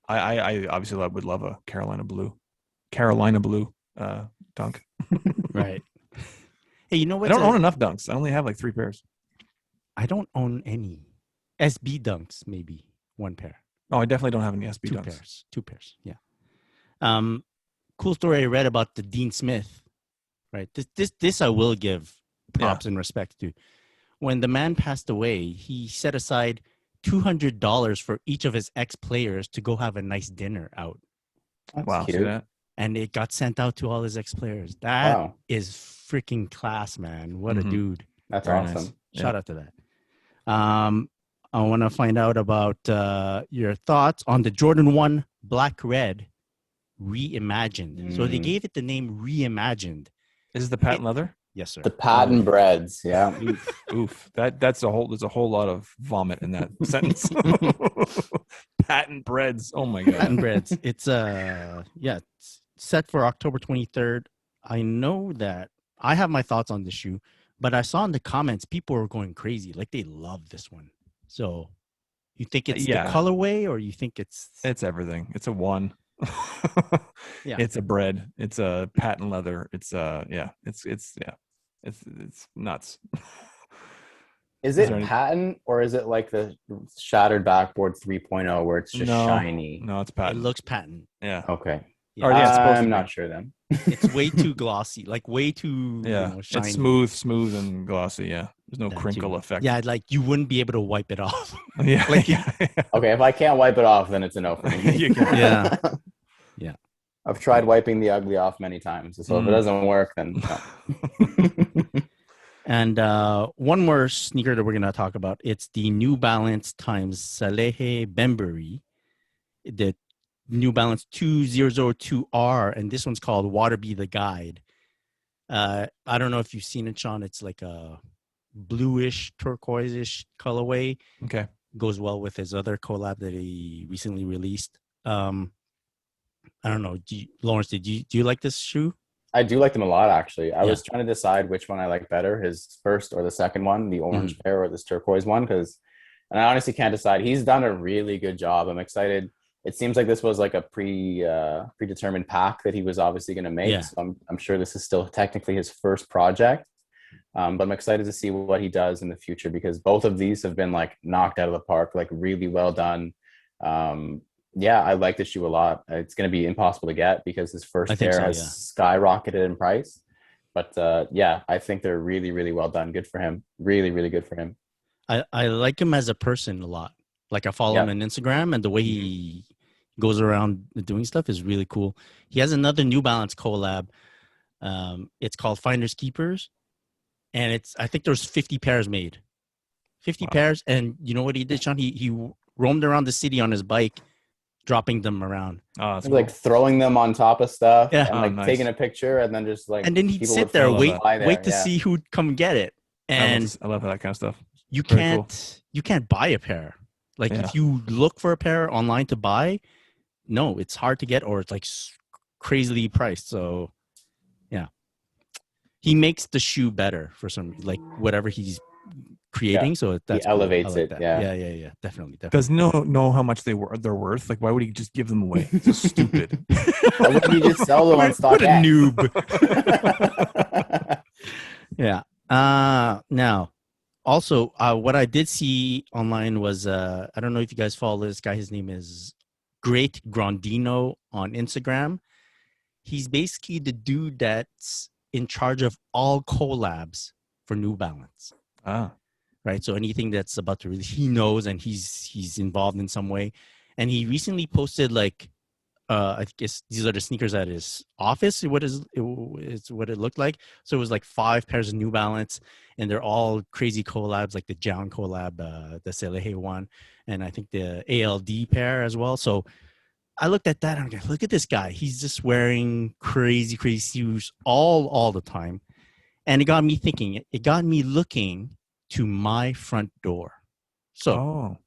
obviously would love a Carolina Blue Dunk. Right. Hey, you know what? I don't own enough Dunks. I only have 3 pairs. I don't own any SB Dunks. Maybe 1 pair. Oh, I definitely don't have any SB Dunks. 2 pairs. Yeah. Cool story I read about the Dean Smith. Right. This I will give props and respect to. When the man passed away, he set aside $200 for each of his ex-players to go have a nice dinner out. Wow. See that? And it got sent out to all his ex-players. That is freaking class, man. What a dude. That's very awesome. Nice. Shout out to that. I want to find out about your thoughts on the Jordan 1 Black Red Reimagined. So they gave it the name Reimagined. Is it the patent leather? Yes, sir. The patent breads. Yeah. Oof. There's a whole lot of vomit in that sentence. Patent breads. Oh my god. Patent breads. It's it's set for October 23rd. I know that I have my thoughts on the shoe, but I saw in the comments people were going crazy. Like they love this one. So you think it's the colorway, or you think it's everything? It's a one. It's a bread. It's a patent leather. It's it's nuts. Is it patent, or is it like the Shattered Backboard 3.0 where it's just shiny? No, it's patent. It looks patent. Yeah. Okay. Yeah. I'm not sure then. It's way too glossy, like way too shiny. It's smooth and glossy. Yeah, there's no crinkle effect. Yeah, like you wouldn't be able to wipe it off. Yeah. Okay, if I can't wipe it off, then it's a no for me. Yeah. I've tried wiping the ugly off many times, so if it doesn't work, then no. And one more sneaker that we're going to talk about, it's the New Balance times Salehe Bembury, the New Balance 2002R, and this one's called Water Be the Guide. I don't know if you've seen it, Sean. It's like a bluish, turquoise-ish colorway. Okay. Goes well with his other collab that he recently released. I don't know. Lawrence, do you like this shoe? I do like them a lot, actually. I was trying to decide which one I like better, his first or the second one, the orange pair or this turquoise one, and I honestly can't decide. He's done a really good job. I'm excited. It seems like this was like a predetermined pack that he was obviously going to make. Yeah. So I'm sure this is still technically his first project. But I'm excited to see what he does in the future, because both of these have been like knocked out of the park, like really well done. Yeah, I like this shoe a lot. It's going to be impossible to get because his first pair has skyrocketed in price. But yeah, I think they're really, really well done. Good for him. Really, really good for him. I like him as a person a lot. Like I follow him on Instagram, and the way he goes around doing stuff is really cool. He has another New Balance collab. It's called Finders Keepers. And I think there's 50 pairs made. 50 pairs. And you know what he did, Sean? He roamed around the city on his bike, dropping them around. Oh, cool. Like throwing them on top of stuff and like nice. taking a picture, and then just like, and then he'd sit there, wait to see who'd come get it. And I love that kind of stuff. You can't buy a pair. Like if you look for a pair online to buy, no, it's hard to get, or it's like crazily priced. So yeah, he makes the shoe better for some, like whatever he's creating. So that's he elevates cool. it. That. Yeah, definitely. Does know how much they're worth? Like, why would he just give them away? It's just stupid. Why wouldn't he just sell them on stock? What a noob. Yeah. Now, also, what I did see online was I don't know if you guys follow this guy. His name is Great Grandino on Instagram. He's basically the dude that's in charge of all collabs for New Balance. Right. So anything that's about to release, he knows, and he's involved in some way. And he recently posted like, I guess these are the sneakers at his office. What it looked like. So it was like 5 pairs of New Balance, and they're all crazy collabs, like the Jown collab, the Selehe one, and I think the ALD pair as well. So I looked at that and I'm like, look at this guy. He's just wearing crazy shoes all the time. And it got me thinking, it got me looking to my front door. So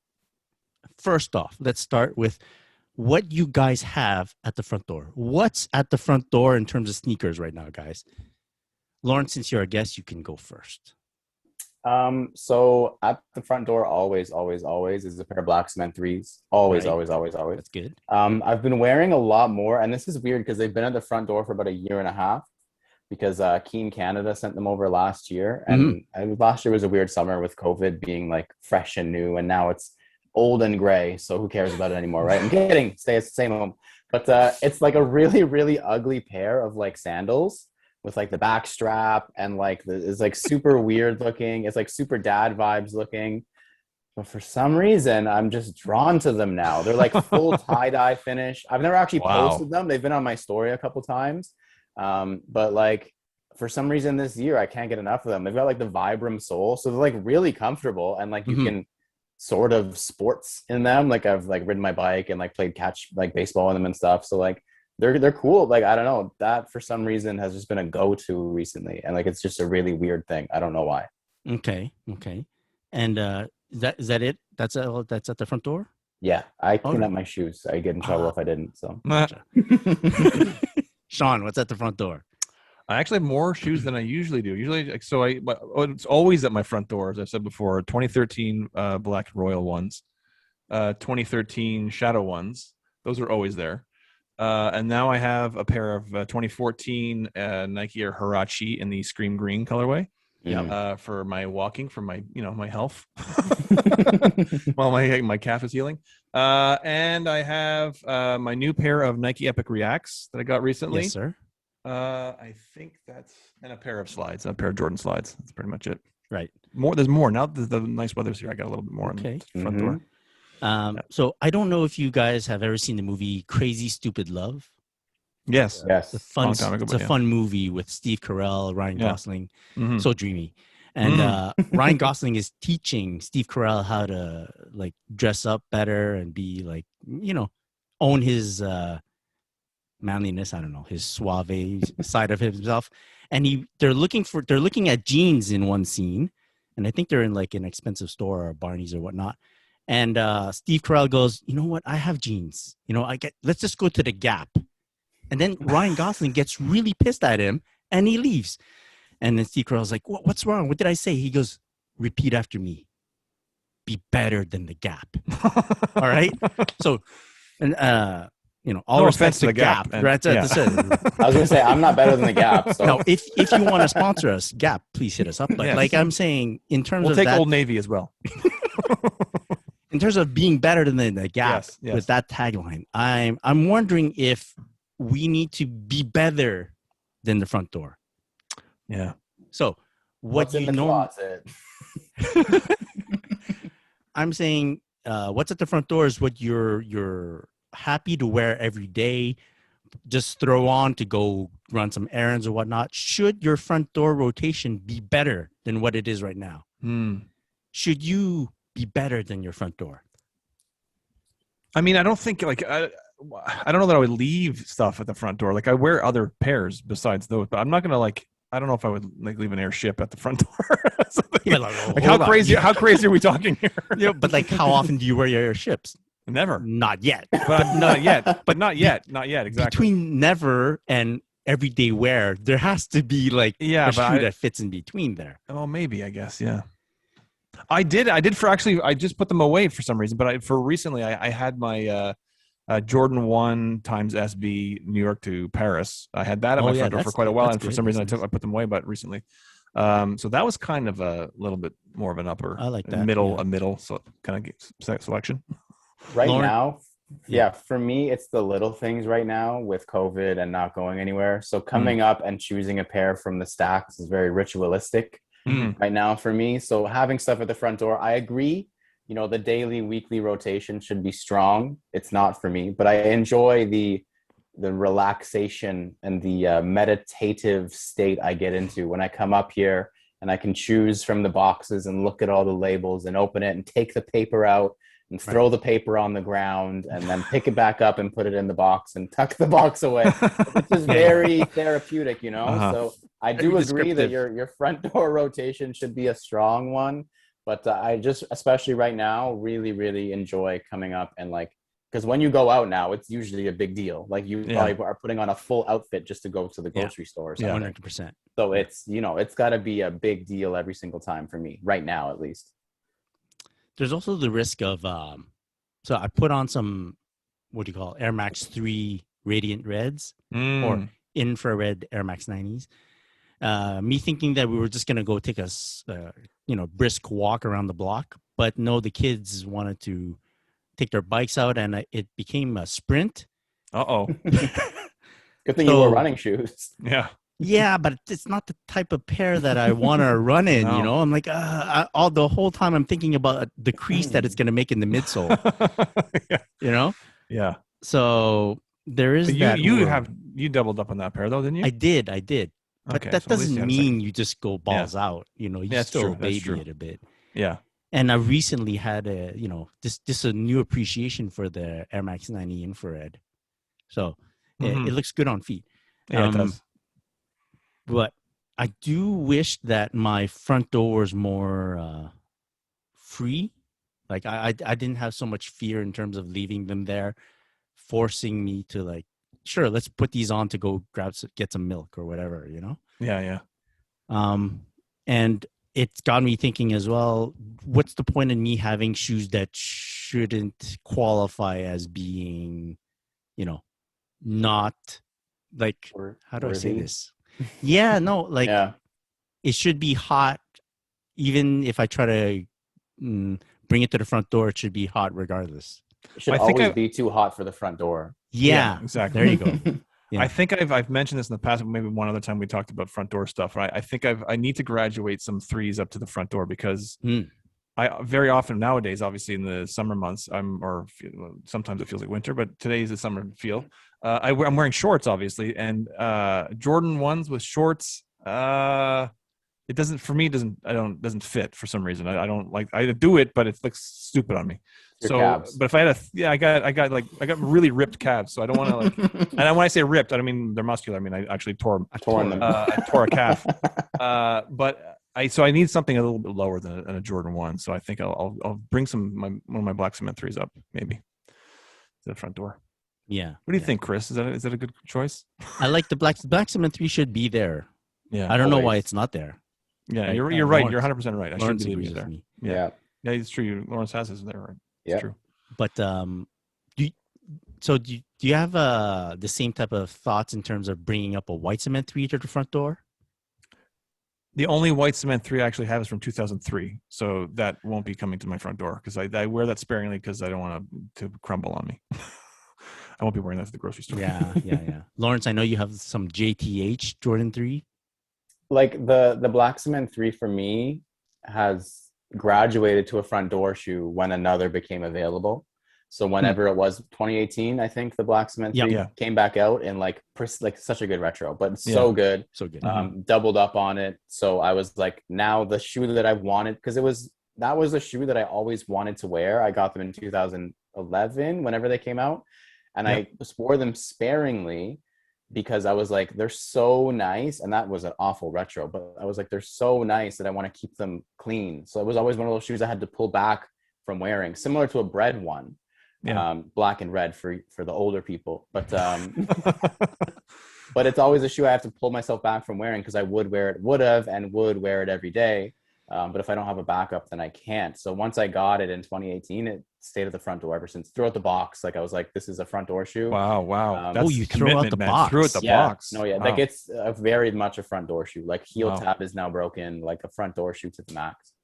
first off, let's start with what you guys have at the front door. What's at the front door in terms of sneakers right now, guys? Lawrence, since you're a guest, you can go first. So at the front door, always is a pair of black cement 3s. Always. That's good. I've been wearing a lot more, and this is weird because they've been at the front door for about a year and a half, because Keen Canada sent them over last year. And last year was a weird summer with COVID being like fresh and new, and now it's old and gray. So who cares about it anymore, right? I'm kidding. Stay home. But it's like a really, really ugly pair of like sandals with like the back strap, and like it's like super weird looking. It's like super dad vibes looking. But for some reason, I'm just drawn to them now. They're like full tie-dye finish. I've never actually posted them. They've been on my story a couple times. But like for some reason this year, I can't get enough of them. They've got like the Vibram sole. So they're like really comfortable, and like you can sort of sports in them. Like I've like ridden my bike and like played catch like baseball in them and stuff. So like they're cool. Like I don't know, that for some reason has just been a go-to recently, and like it's just a really weird thing. I don't know why. Okay. And is that it? That's at the front door? Yeah, I clean up my shoes. I get in trouble if I didn't. So Sean, what's at the front door? I actually have more shoes than I usually do. It's always at my front door, as I said before. 2013 Black Royal ones, 2013 Shadow ones. Those are always there. And now I have a pair of 2014 Nike Air Huarache in the Scream Green colorway. For my walking, for my my health, while my calf is healing. And I have my new pair of Nike Epic Reacts that I got recently. Yes, sir. I think and a pair of slides, a pair of Jordan slides. That's pretty much it. Right. There's more now. The nice weather's here. I got a little bit more on the front door. So I don't know if you guys have ever seen the movie Crazy Stupid Love. Yes. It's a fun movie with Steve Carell, Ryan Gosling. So dreamy. And Ryan Gosling is teaching Steve Carell how to like dress up better and be like, own his manliness. I don't know, his suave side of himself. And they're looking at jeans in one scene, and I think they're in like an expensive store or Barney's or whatnot. And Steve Carell goes, you know what? I have jeans. Let's just go to the Gap. And then Ryan Gosling gets really pissed at him and he leaves. And then Steve Carell's like, what's wrong? What did I say? He goes, repeat after me. Be better than the Gap. All right. So, and all no respects offense to the Gap. Right. I was going to say, I'm not better than the Gap. So. No, if you want to sponsor us, Gap, please hit us up. But like I'm saying, in terms we'll of take that, Old Navy as well. in terms of being better than the Gap yes. with that tagline, I'm wondering if we need to be better than the front door. Yeah. So what's in the closet? I'm saying what's at the front door is what you're happy to wear every day, just throw on to go run some errands or whatnot. Should your front door rotation be better than what it is right now? Should you be better than your front door? I mean, I don't think I don't know that I would leave stuff at the front door. Like I wear other pairs besides those, but I'm not gonna I don't know if I would leave an airship at the front door. How crazy are we talking here? Yeah, but like how often do you wear your airships? Never. Not yet. But not yet. But not yet. Not yet. Exactly. Between never and everyday wear, there has to be a shoe that fits in between there. Oh, maybe, I guess. Yeah. I did I just put them away for some reason, but for recently I had my Jordan 1 times SB New York to Paris. I had that at my front door for quite a while, and for some reason I put them away, but recently. So that was kind of a little bit more of an upper, I like that, a middle so kind of selection. Right now, for me, it's the little things right now with COVID and not going anywhere. So coming up and choosing a pair from the stacks is very ritualistic right now for me. So having stuff at the front door, I agree. The daily, weekly rotation should be strong. It's not for me, but I enjoy the relaxation and the meditative state I get into when I come up here and I can choose from the boxes and look at all the labels and open it and take the paper out and throw the paper on the ground and then pick it back up and put it in the box and tuck the box away. It's just very therapeutic, So I do agree that your front door rotation should be a strong one. But I just, especially right now, really, really enjoy coming up and because when you go out now, it's usually a big deal. Like you probably are putting on a full outfit just to go to the grocery store. Yeah, 100%. So it's, it's got to be a big deal every single time for me, right now at least. There's also the risk of, so I put on some, Air Max 3 Radiant Reds or infrared Air Max 90s. Me thinking that we were just going to go take a, brisk walk around the block. But no, the kids wanted to take their bikes out and it became a sprint. Uh-oh. Good thing you wore running shoes. Yeah. Yeah, but it's not the type of pair that I want to run in, I'm like, the whole time I'm thinking about the crease that it's going to make in the midsole, Yeah. So there is that. You doubled up on that pair though, didn't you? I did. But that doesn't mean you just go balls out, you still baby it a bit. Yeah. And I recently had just a new appreciation for the Air Max 90 infrared. So it looks good on feet. Yeah, it does. But I do wish that my front door was more free. Like I didn't have so much fear in terms of leaving them there, forcing me to sure, let's put these on to go get some milk or whatever, Yeah. And it's got me thinking as well, what's the point in me having shoes that shouldn't qualify as being, not how do I say this? Yeah, no, it should be hot. Even if I try to bring it to the front door, it should be hot regardless. It should always be too hot for the front door. Yeah, exactly. There you go. Yeah. I think I've mentioned this in the past. Maybe one other time we talked about front door stuff. Right? I think I need to graduate some threes up to the front door because I very often nowadays, obviously in the summer months, sometimes it feels like winter, but today's the summer feel. I'm wearing shorts, obviously, and Jordan 1s with shorts. It doesn't doesn't fit for some reason. I don't like. I do it, but it looks stupid on me. Calves. But if I had I got really ripped calves, so I don't want to and when I say ripped, I don't mean they're muscular. I mean I actually tore them. I tore a calf. But I need something a little bit lower than a Jordan 1. So I think I'll bring one of my black cement 3s up maybe to the front door. Yeah. What do you think, Chris? Is that a good choice? I like the black cement 3 should be there. Yeah. I don't know why Always. it's not there. Yeah, Right? you're right. Lawrence- You're 100% right. I should Lawrence be leaving agrees it there. with me. Yeah. Yeah, it's true. Lawrence has his there, right? It's Yeah. true. But do you have the same type of thoughts in terms of bringing up a white cement 3 to the front door? The only white cement 3 I actually have is from 2003, so that won't be coming to my front door because I wear that sparingly because I don't want to crumble on me. I won't be wearing that to the grocery store. Yeah. Lawrence, I know you have some JTH Jordan 3. Like the black cement 3 for me has graduated to a front door shoe when another became available. So whenever it was 2018, I think the black cement 3 came back out in like such a good retro, but so good. So good. Doubled up on it. So I was like, now the shoe that I wanted, because that was a shoe that I always wanted to wear. I got them in 2011, whenever they came out. And I just wore them sparingly because I was like, they're so nice. And that was an awful retro, but I was like, they're so nice that I want to keep them clean. So it was always one of those shoes I had to pull back from wearing, similar to a bread one. Black and red for the older people, but but it's always a shoe I have to pull myself back from wearing because I would wear it every day, but if I don't have a backup, then I can't. So once I got it in 2018, it stayed at the front door ever since. Threw out the box, like I was like, this is a front door shoe. Wow. You throw out the box. Threw out the box. No, wow. like it's very much a front door shoe. Like heel tab is now broken, like a front door shoe to the max.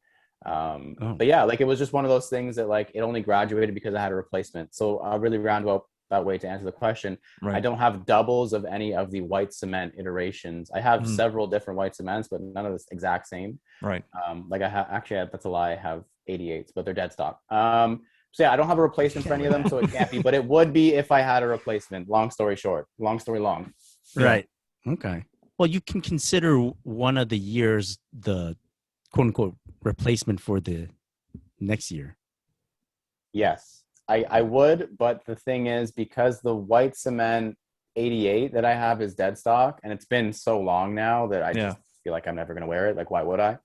But yeah, like it was just one of those things that like it only graduated because I had a replacement. So I'll really round up that way to answer the question. I don't have doubles of any of the white cement iterations. I have several different white cements, but none of the exact same. Right. Like that's a lie. I have 88s, but they're dead stock. So yeah, I don't have a replacement for any of them, so it can't be, but it would be if I had a replacement. Long story short, long story long. Right. Okay. Well, you can consider one of the years the quote unquote replacement for the next year. Yes, I would, but the thing is, because the white cement 88 that I have is dead stock, and it's been so long now that I just feel like I'm never going to wear it. Like, why would I?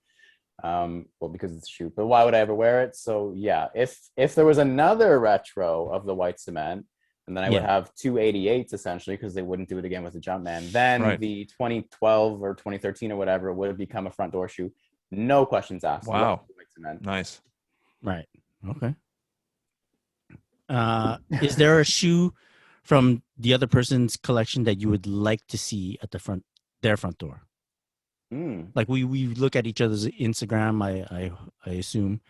Well, because it's a shoe, but why would I ever wear it? So yeah, if there was another retro of the white cement, and then I would have two 88s essentially, because they wouldn't do it again with the Jumpman, then the 2012 or 2013 or whatever would become a front door shoe. No questions asked. Wow. Nice. Right. Okay. Is there a shoe from the other person's collection that you would like to see at their front door? Like we look at each other's Instagram, I assume,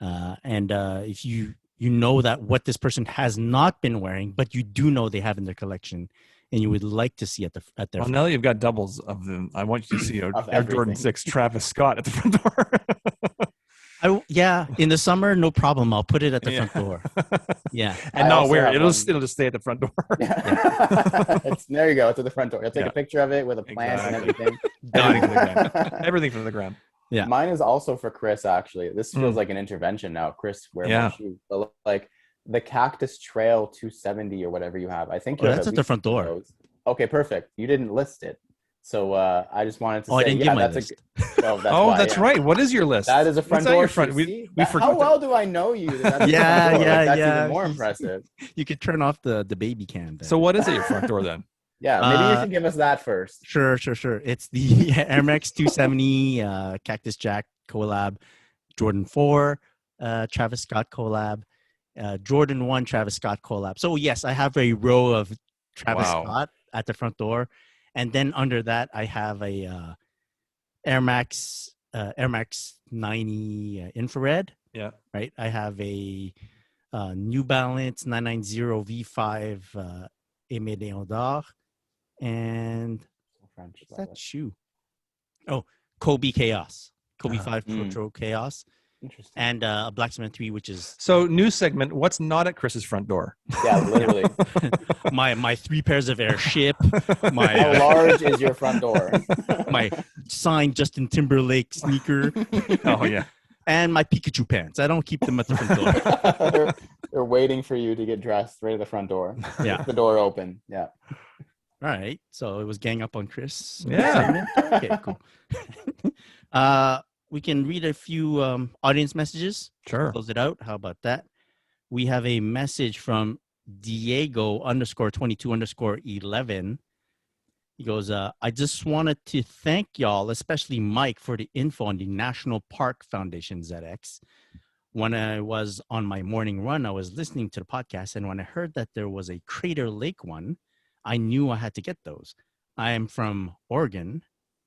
and if you know that what this person has not been wearing, but you do know they have in their collection, and you would like to see at their. Well, now that you've got doubles of them, I want you to see Air Jordan 6 Travis Scott at the front door. In the summer, no problem. I'll put it at the front door. Yeah, and not wear it. It'll just stay at the front door. There you go. It's at the front door. You'll take a picture of it with a plant and everything. Everything from the ground. Yeah. Mine is also for Chris. Actually, this feels like an intervention now. Chris, wear my shoes. But like the Cactus Trail 270 or whatever you have. I think that's at the front door. Those. Okay, perfect. You didn't list it. So I just wanted to say, I didn't give my list. That's right. What is your list? That is a front door. How well do I know you? That's even more impressive. You could turn off the baby cam then. So what is at your front door then? Yeah, maybe you should give us that first. Sure. It's the Air Max 270 Cactus Jack collab, Jordan 4 Travis Scott collab, Jordan 1 Travis Scott collab. So yes, I have a row of Travis Scott at the front door. And then under that, I have a Air Max 90 infrared. Yeah. Right. I have a New Balance 990 V5 Aimé Léon d'Or. And what's that shoe? Oh, Kobe Chaos. Kobe 5 Pro Chaos. Interesting. And a Black Cement 3, which is... So, new segment, what's not at Chris's front door? Yeah, literally. my 3 pairs of Airship. How large is your front door? My signed Justin Timberlake sneaker. Oh, yeah. And my Pikachu pants. I don't keep them at the front door. They're waiting for you to get dressed right at the front door. Yeah. The door open. Yeah. All right. So it was gang up on Chris. Yeah. Okay, cool. We can read a few audience messages. Sure. Close it out. How about that? We have a message from Diego _22_11. He goes, I just wanted to thank y'all, especially Mike, for the info on the National Park Foundation ZX. When I was on my morning run, I was listening to the podcast, and when I heard that there was a Crater Lake one, I knew I had to get those. I am from Oregon,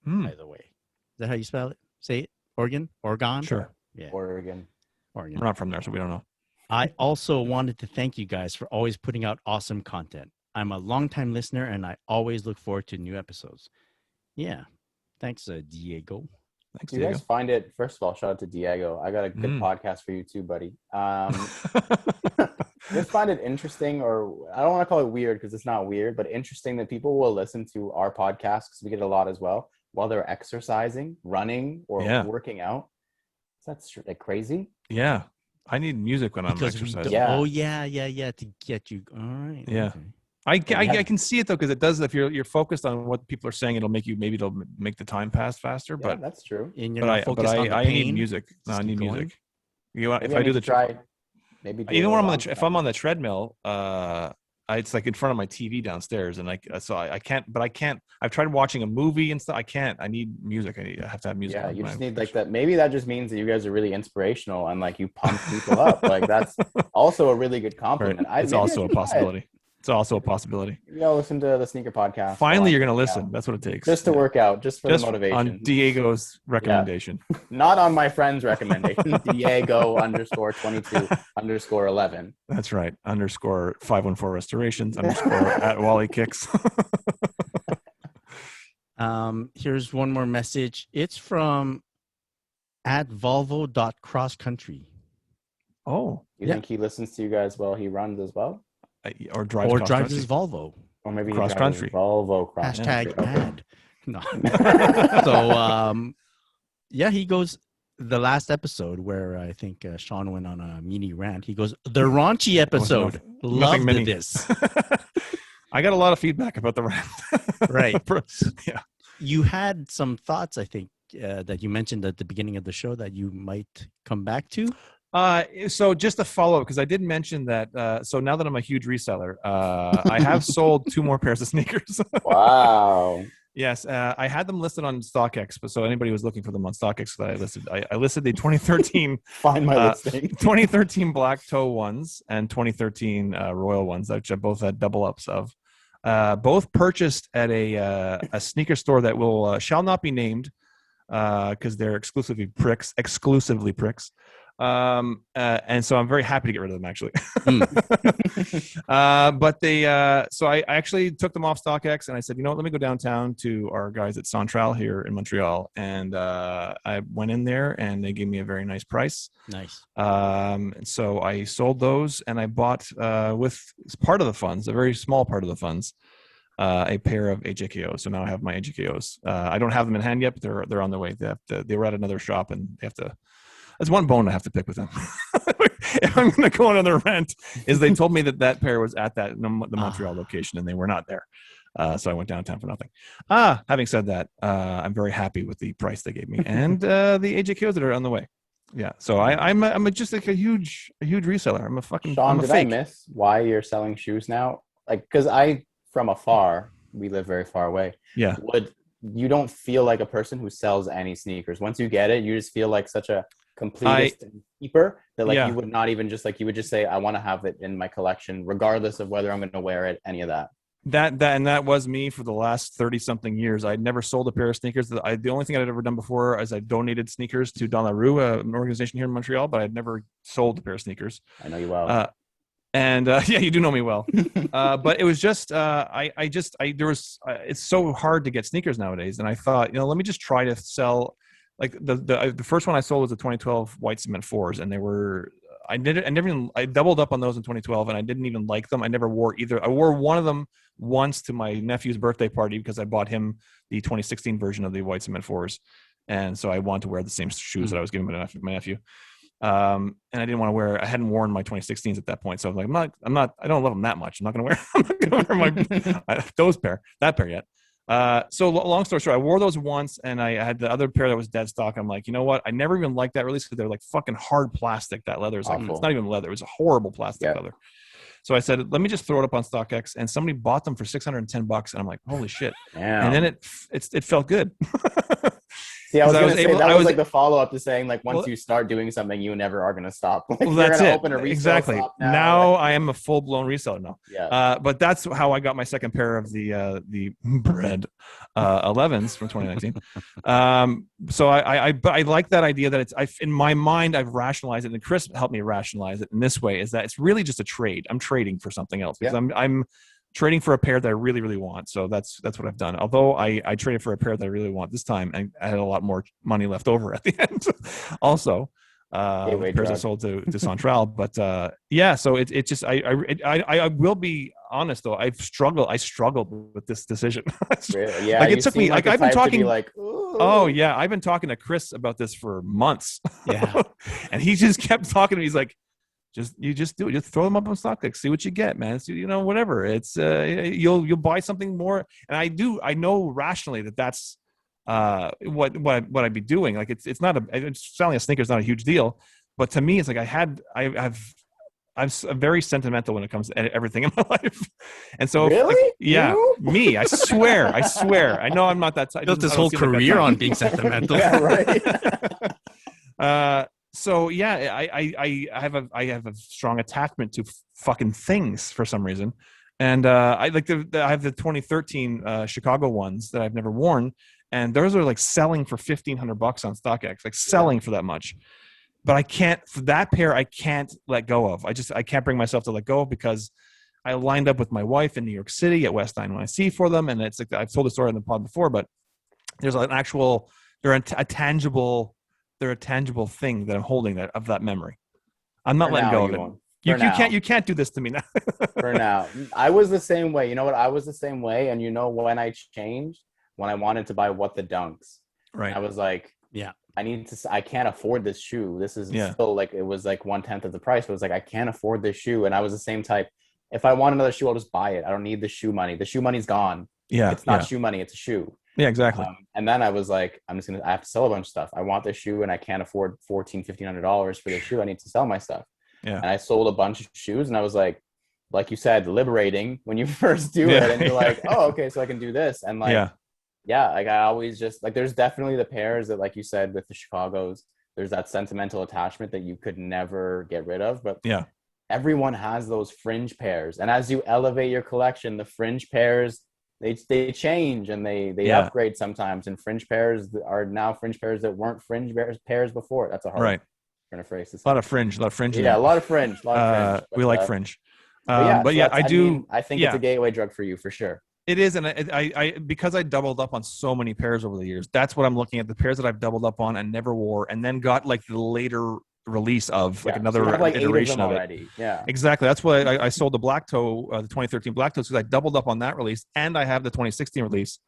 by the way. Is that how you spell it? Say it? Oregon? Oregon? Sure. Yeah. Oregon. We're not from there, so we don't know. I also wanted to thank you guys for always putting out awesome content. I'm a longtime listener, and I always look forward to new episodes. Yeah. Thanks, Diego. Thanks, Do you guys find it, first of all, shout out to Diego. I got a good podcast for you too, buddy. Just find it interesting, or I don't want to call it weird because it's not weird, but interesting that people will listen to our podcast, because we get a lot as well, while they're exercising, running, or working out. That's like crazy. Yeah. I need music when I'm exercising. Oh, yeah, to get you. All right. Yeah. Okay. I can see it though, because it does. If you're focused on what people are saying, it'll make the time pass faster. Yeah, but that's true. And you're not focused on the pain. Need music. No, I need music. If I do maybe even when if I'm on the treadmill, it's like in front of my TV downstairs, and I can't. I've tried watching a movie and stuff. I can't. I need music. I have to have music. Yeah, you just need like that. Maybe that just means that you guys are really inspirational and like you pump people up. Like that's also a really good compliment. Right. It's also a possibility. It's also a possibility. You gotta listen to the Sneaker Podcast. Finally, you're gonna listen. That's what it takes. Just to work out, just for the motivation. On Diego's recommendation. Yeah. Not on my friend's recommendation. Diego _22_11. That's right. _514 restorations _ at Wally Kicks. Here's one more message. It's from @volvo.crosscountry. Oh. You think he listens to you guys while he runs as well? Or drives his Volvo. Or maybe cross country. Volvo cross # country. ad. No. So he goes, the last episode where I think Sean went on a mini rant. He goes, the raunchy episode. Loved this. I got a lot of feedback about the rant. Right. Yeah. You had some thoughts, I think, that you mentioned at the beginning of the show that you might come back to. So just a follow up, because I did mention that. So now that I'm a huge reseller, I have sold 2 more pairs of sneakers. Wow. Yes, I had them listed on StockX, but so anybody was looking for them on StockX, that I listed the 2013 find my listing 2013 black toe ones and 2013 royal ones, which I both had double ups of. Both purchased at a sneaker store that shall not be named because they're exclusively pricks. And so I'm very happy to get rid of them, actually. But so I actually took them off StockX, and I said, let me go downtown to our guys at Central here in Montreal. And I went in there, and they gave me a very nice price. Nice. And so I sold those, and I bought with part of the funds, a very small part of the funds, a pair of AJKOs. So now I have my AJKOs. I don't have them in hand yet, but they're on the way. They were at another shop, and they have to. That's one bone I have to pick with them. If I'm going to go on another rant, is they told me that pair was at the Montreal location, and they were not there. So I went downtown for nothing. Having said that, I'm very happy with the price they gave me, and the AJKOs that are on the way. Yeah. So I'm just like a huge reseller. I'm a fucking. Sean, did I miss why you're selling shoes now? Like, because from afar, we live very far away. Yeah. You don't feel like a person who sells any sneakers. Once you get it, you just feel like such a completist and keeper that you would not even you would just say, I want to have it in my collection regardless of whether I'm going to wear it, any of that. That was me for the last 30 something years. I'd never sold a pair of sneakers. The only thing I'd ever done before is I donated sneakers to Dans la Rue, an organization here in Montreal, but I'd never sold a pair of sneakers. I know you well. Yeah, you do know me well. But it was just it's so hard to get sneakers nowadays, and I thought, let me just try to sell. Like the first one I sold was the 2012 white cement 4s, and I doubled up on those in 2012, and I didn't even like them. I never wore either. I wore one of them once to my nephew's birthday party because I bought him the 2016 version of the white cement 4s, and so I wanted to wear the same shoes that I was giving my nephew. And I didn't want to wear. I hadn't worn my 2016s at that point, so I was like, I don't love them that much. I'm not going to wear that pair yet. So long story short, I wore those once, and I had the other pair that was dead stock. I'm like, you know what? I never even liked that release because they're like fucking hard plastic. That leather is like, it's not even leather. It was a horrible plastic leather. So I said, let me just throw it up on StockX, and somebody bought them for $610, and I'm like, holy shit! Damn. And then it felt good. See, I was going to say that was like the follow-up to saying, like, once you start doing something, you never are going to stop. Like, well, that's you're it. Open a resale exactly. shop now I am a full-blown reseller now. Yeah. But that's how I got my second pair of the bread 11s from 2019. So I like that idea that in my mind, I've rationalized it, and Chris helped me rationalize it in this way, is that it's really just a trade. I'm trading for something else because I'm trading for a pair that I really, really want. So that's what I've done. Although I traded for a pair that I really want this time, and I had a lot more money left over at the end. Also, pairs I sold to Central. But so it just I will be honest though. I struggled with this decision. Really? Yeah, like it took me. Like I've been talking. Oh yeah, I've been talking to Chris about this for months. Yeah, and he just kept talking to me. He's like, you just do it. Just throw them up on StockX. See what you get, man. So, whatever. It's you'll buy something more. And I know rationally that's what I'd be doing. Like it's not selling a sneaker is not a huge deal, but to me it's like I'm very sentimental when it comes to everything in my life. And so really, me, I swear. I know I'm not that type. Built his whole career on being sentimental. Yeah, right. So yeah, I have a strong attachment to fucking things for some reason, and I like I have the 2013 Chicago ones that I've never worn, and those are like selling for $1,500 on StockX, like selling for that much. But I can't, for that pair, I can't let go of. I can't bring myself to let go of, because I lined up with my wife in New York City at West NYC for them, and it's like I've told the story on the pod before, but there's an actual, they're a tangible thing that I'm holding of that memory. I'm not letting go of it. You can't do this to me now. For now. I was the same way. You know what? I was the same way. And when I changed, when I wanted to buy What the Dunks, right? I was like, I can't afford this shoe. This is still like, it was like 1/10 of the price. But it was like, I can't afford this shoe. And I was the same type. If I want another shoe, I'll just buy it. I don't need the shoe money. The shoe money's gone. Yeah. It's not shoe money. It's a shoe. Yeah, exactly. And then I was like, I have to sell a bunch of stuff. I want this shoe and I can't afford $1,400-$1,500 for this shoe. I need to sell my stuff. Yeah. And I sold a bunch of shoes, and I was like you said, liberating when you first do it. And you're like, oh, okay, so I can do this. And like I always just like, there's definitely the pairs that, like you said, with the Chicagos, there's that sentimental attachment that you could never get rid of. But everyone has those fringe pairs. And as you elevate your collection, the fringe pairs, they change and they upgrade sometimes, and fringe pairs are now fringe pairs that weren't fringe pairs before. That's a hard kind of phrase to say. A lot of fringe. Yeah, a lot of fringe. We like fringe. I think it's a gateway drug for you for sure. It is, and I because I doubled up on so many pairs over the years. That's what I'm looking at, the pairs that I've doubled up on and never wore, and then got like the later release of like another iteration of it. Yeah, exactly. That's why I sold the Black Toe, the 2013 Black Toes, because I doubled up on that release, and I have the 2016 release.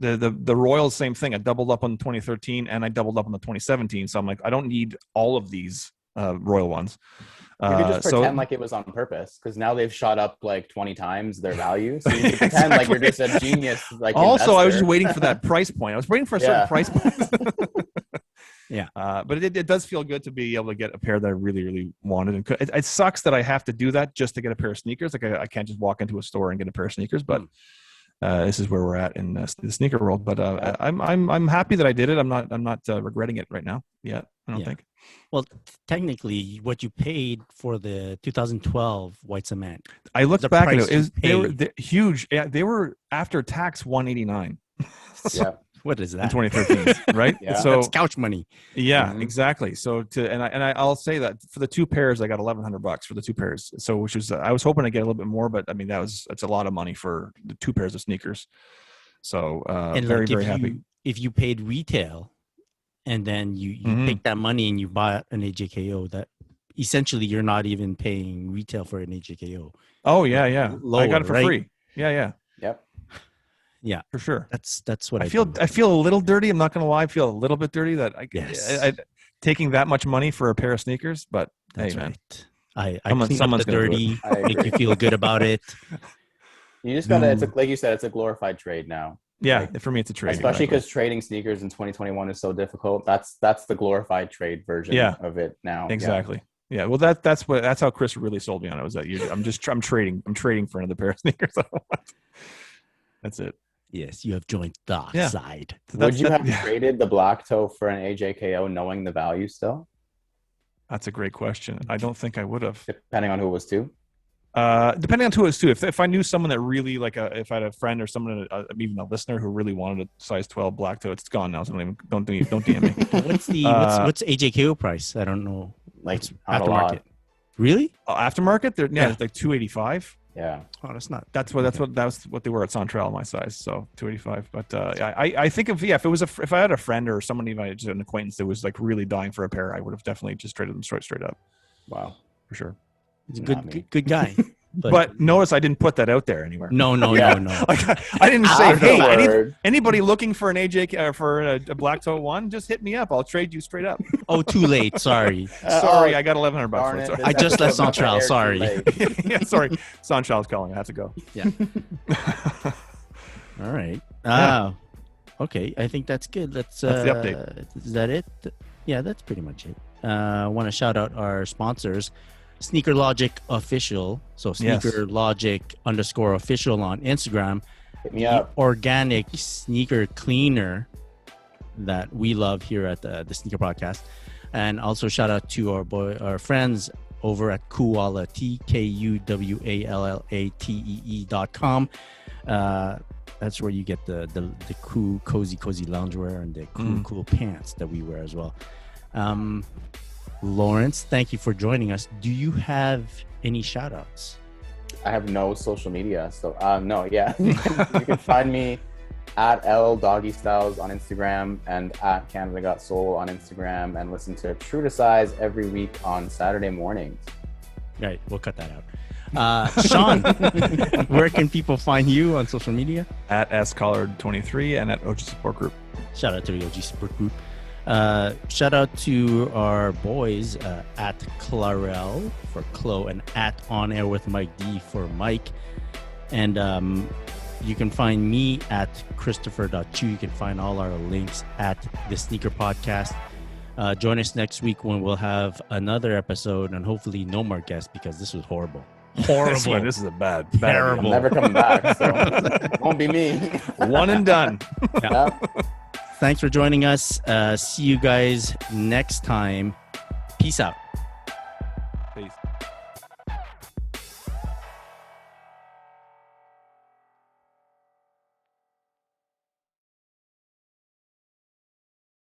The Royals, same thing. I doubled up on the 2013 and I doubled up on the 2017. So I'm like, I don't need all of these Royal ones. You could just pretend like it was on purpose, because now they've shot up like 20 times their value. So you can pretend like you're just a genius. Like also, investor. I was just waiting for that price point. I was waiting for a certain price point. But it does feel good to be able to get a pair that I really, really wanted. And it sucks that I have to do that just to get a pair of sneakers. Like I can't just walk into a store and get a pair of sneakers. But this is where we're at in the sneaker world. But I'm happy that I did it. I'm not regretting it right now yet. I don't think. Well, technically, what you paid for the 2012 white cement. I looked back at it. They were huge. Yeah, they were after tax $189. Yeah. What is that? In 2013, right? So that's couch money. Yeah, exactly. So I'll say that for the two pairs, I got $1,100 for the two pairs. So which was I was hoping to get a little bit more, but I mean that's a lot of money for the two pairs of sneakers. So very happy. If you paid retail, and then you take that money and you buy an AJKO, that essentially you're not even paying retail for an AJKO. Oh yeah. Lower, I got it for free. Yeah. Yep. Yeah, for sure. That's what I feel. I feel a little dirty. I'm not going to lie. I feel a little bit dirty that I taking that much money for a pair of sneakers. But that's hey, man, I clean up the dirty, make you feel good about it. You just gotta. It's like you said, it's a glorified trade now. Yeah, for me, it's a trade. Especially because trading sneakers in 2021 is so difficult. That's the glorified trade version of it now. Exactly. Yeah, well, that's how Chris really sold me on it. Was that I'm trading for another pair of sneakers. That's it. Yes, you have joined dark Yeah. side. So Would you have traded the black toe for an AJKO knowing the value still? That's a great question. I don't think I would have. Depending on who it was too? Depending on who it was too. If I knew someone that really if I had a friend or someone, even a listener who really wanted a size 12 black toe, it's gone now. So don't DM me. What's AJKO price? I don't know. Like aftermarket. Really? Aftermarket? It's like 285. Yeah. Oh, that's what they were at Central, my size. So 285. But I think if I had a friend or someone, even just an acquaintance that was like really dying for a pair, I would have definitely just traded them straight up. Wow, for sure. He's a good guy. But notice I didn't put that out there anywhere. No. Like, I didn't say, hey, anybody looking for an AJ for a black toe one, just hit me up. I'll trade you straight up. Oh, too late. Sorry. I got $1,100 for it. Sorry. I just left Central. Sorry. Yeah, sorry. Central's calling. I have to go. Yeah. All right. Okay. I think that's good. That's the update. Is that it? Yeah, that's pretty much it. I want to shout out our sponsors. Sneaker Logic Official, so Sneaker Logic _official on Instagram. Hit me up. Organic sneaker cleaner that we love here at the Sneaker Podcast, and also shout out to our friends over at Kuwala TKUWALLATEE.com. That's where you get the cool cozy loungewear and the cool pants that we wear as well. Lawrence, thank you for joining us. Do you have any shout outs? I have no social media. So, no, yeah. You can find me at L Doggy Styles on Instagram and at Canada Got Soul on Instagram, and listen to True to Size every week on Saturday mornings. Right. We'll cut that out. Sean, where can people find you on social media? At SCollard23 and at OG Support Group. Shout out to the OG Support Group. Shout out to our boys at Clarel for Chloe and at On Air with Mike D for Mike. And you can find me at Christopher.chu. You can find all our links at the Sneaker Podcast. Join us next week when we'll have another episode and hopefully no more guests because this was horrible. Horrible. This is a bad terrible. I'm never coming back, so it won't be me. One and done. Yeah. Thanks for joining us. See you guys next time. Peace out.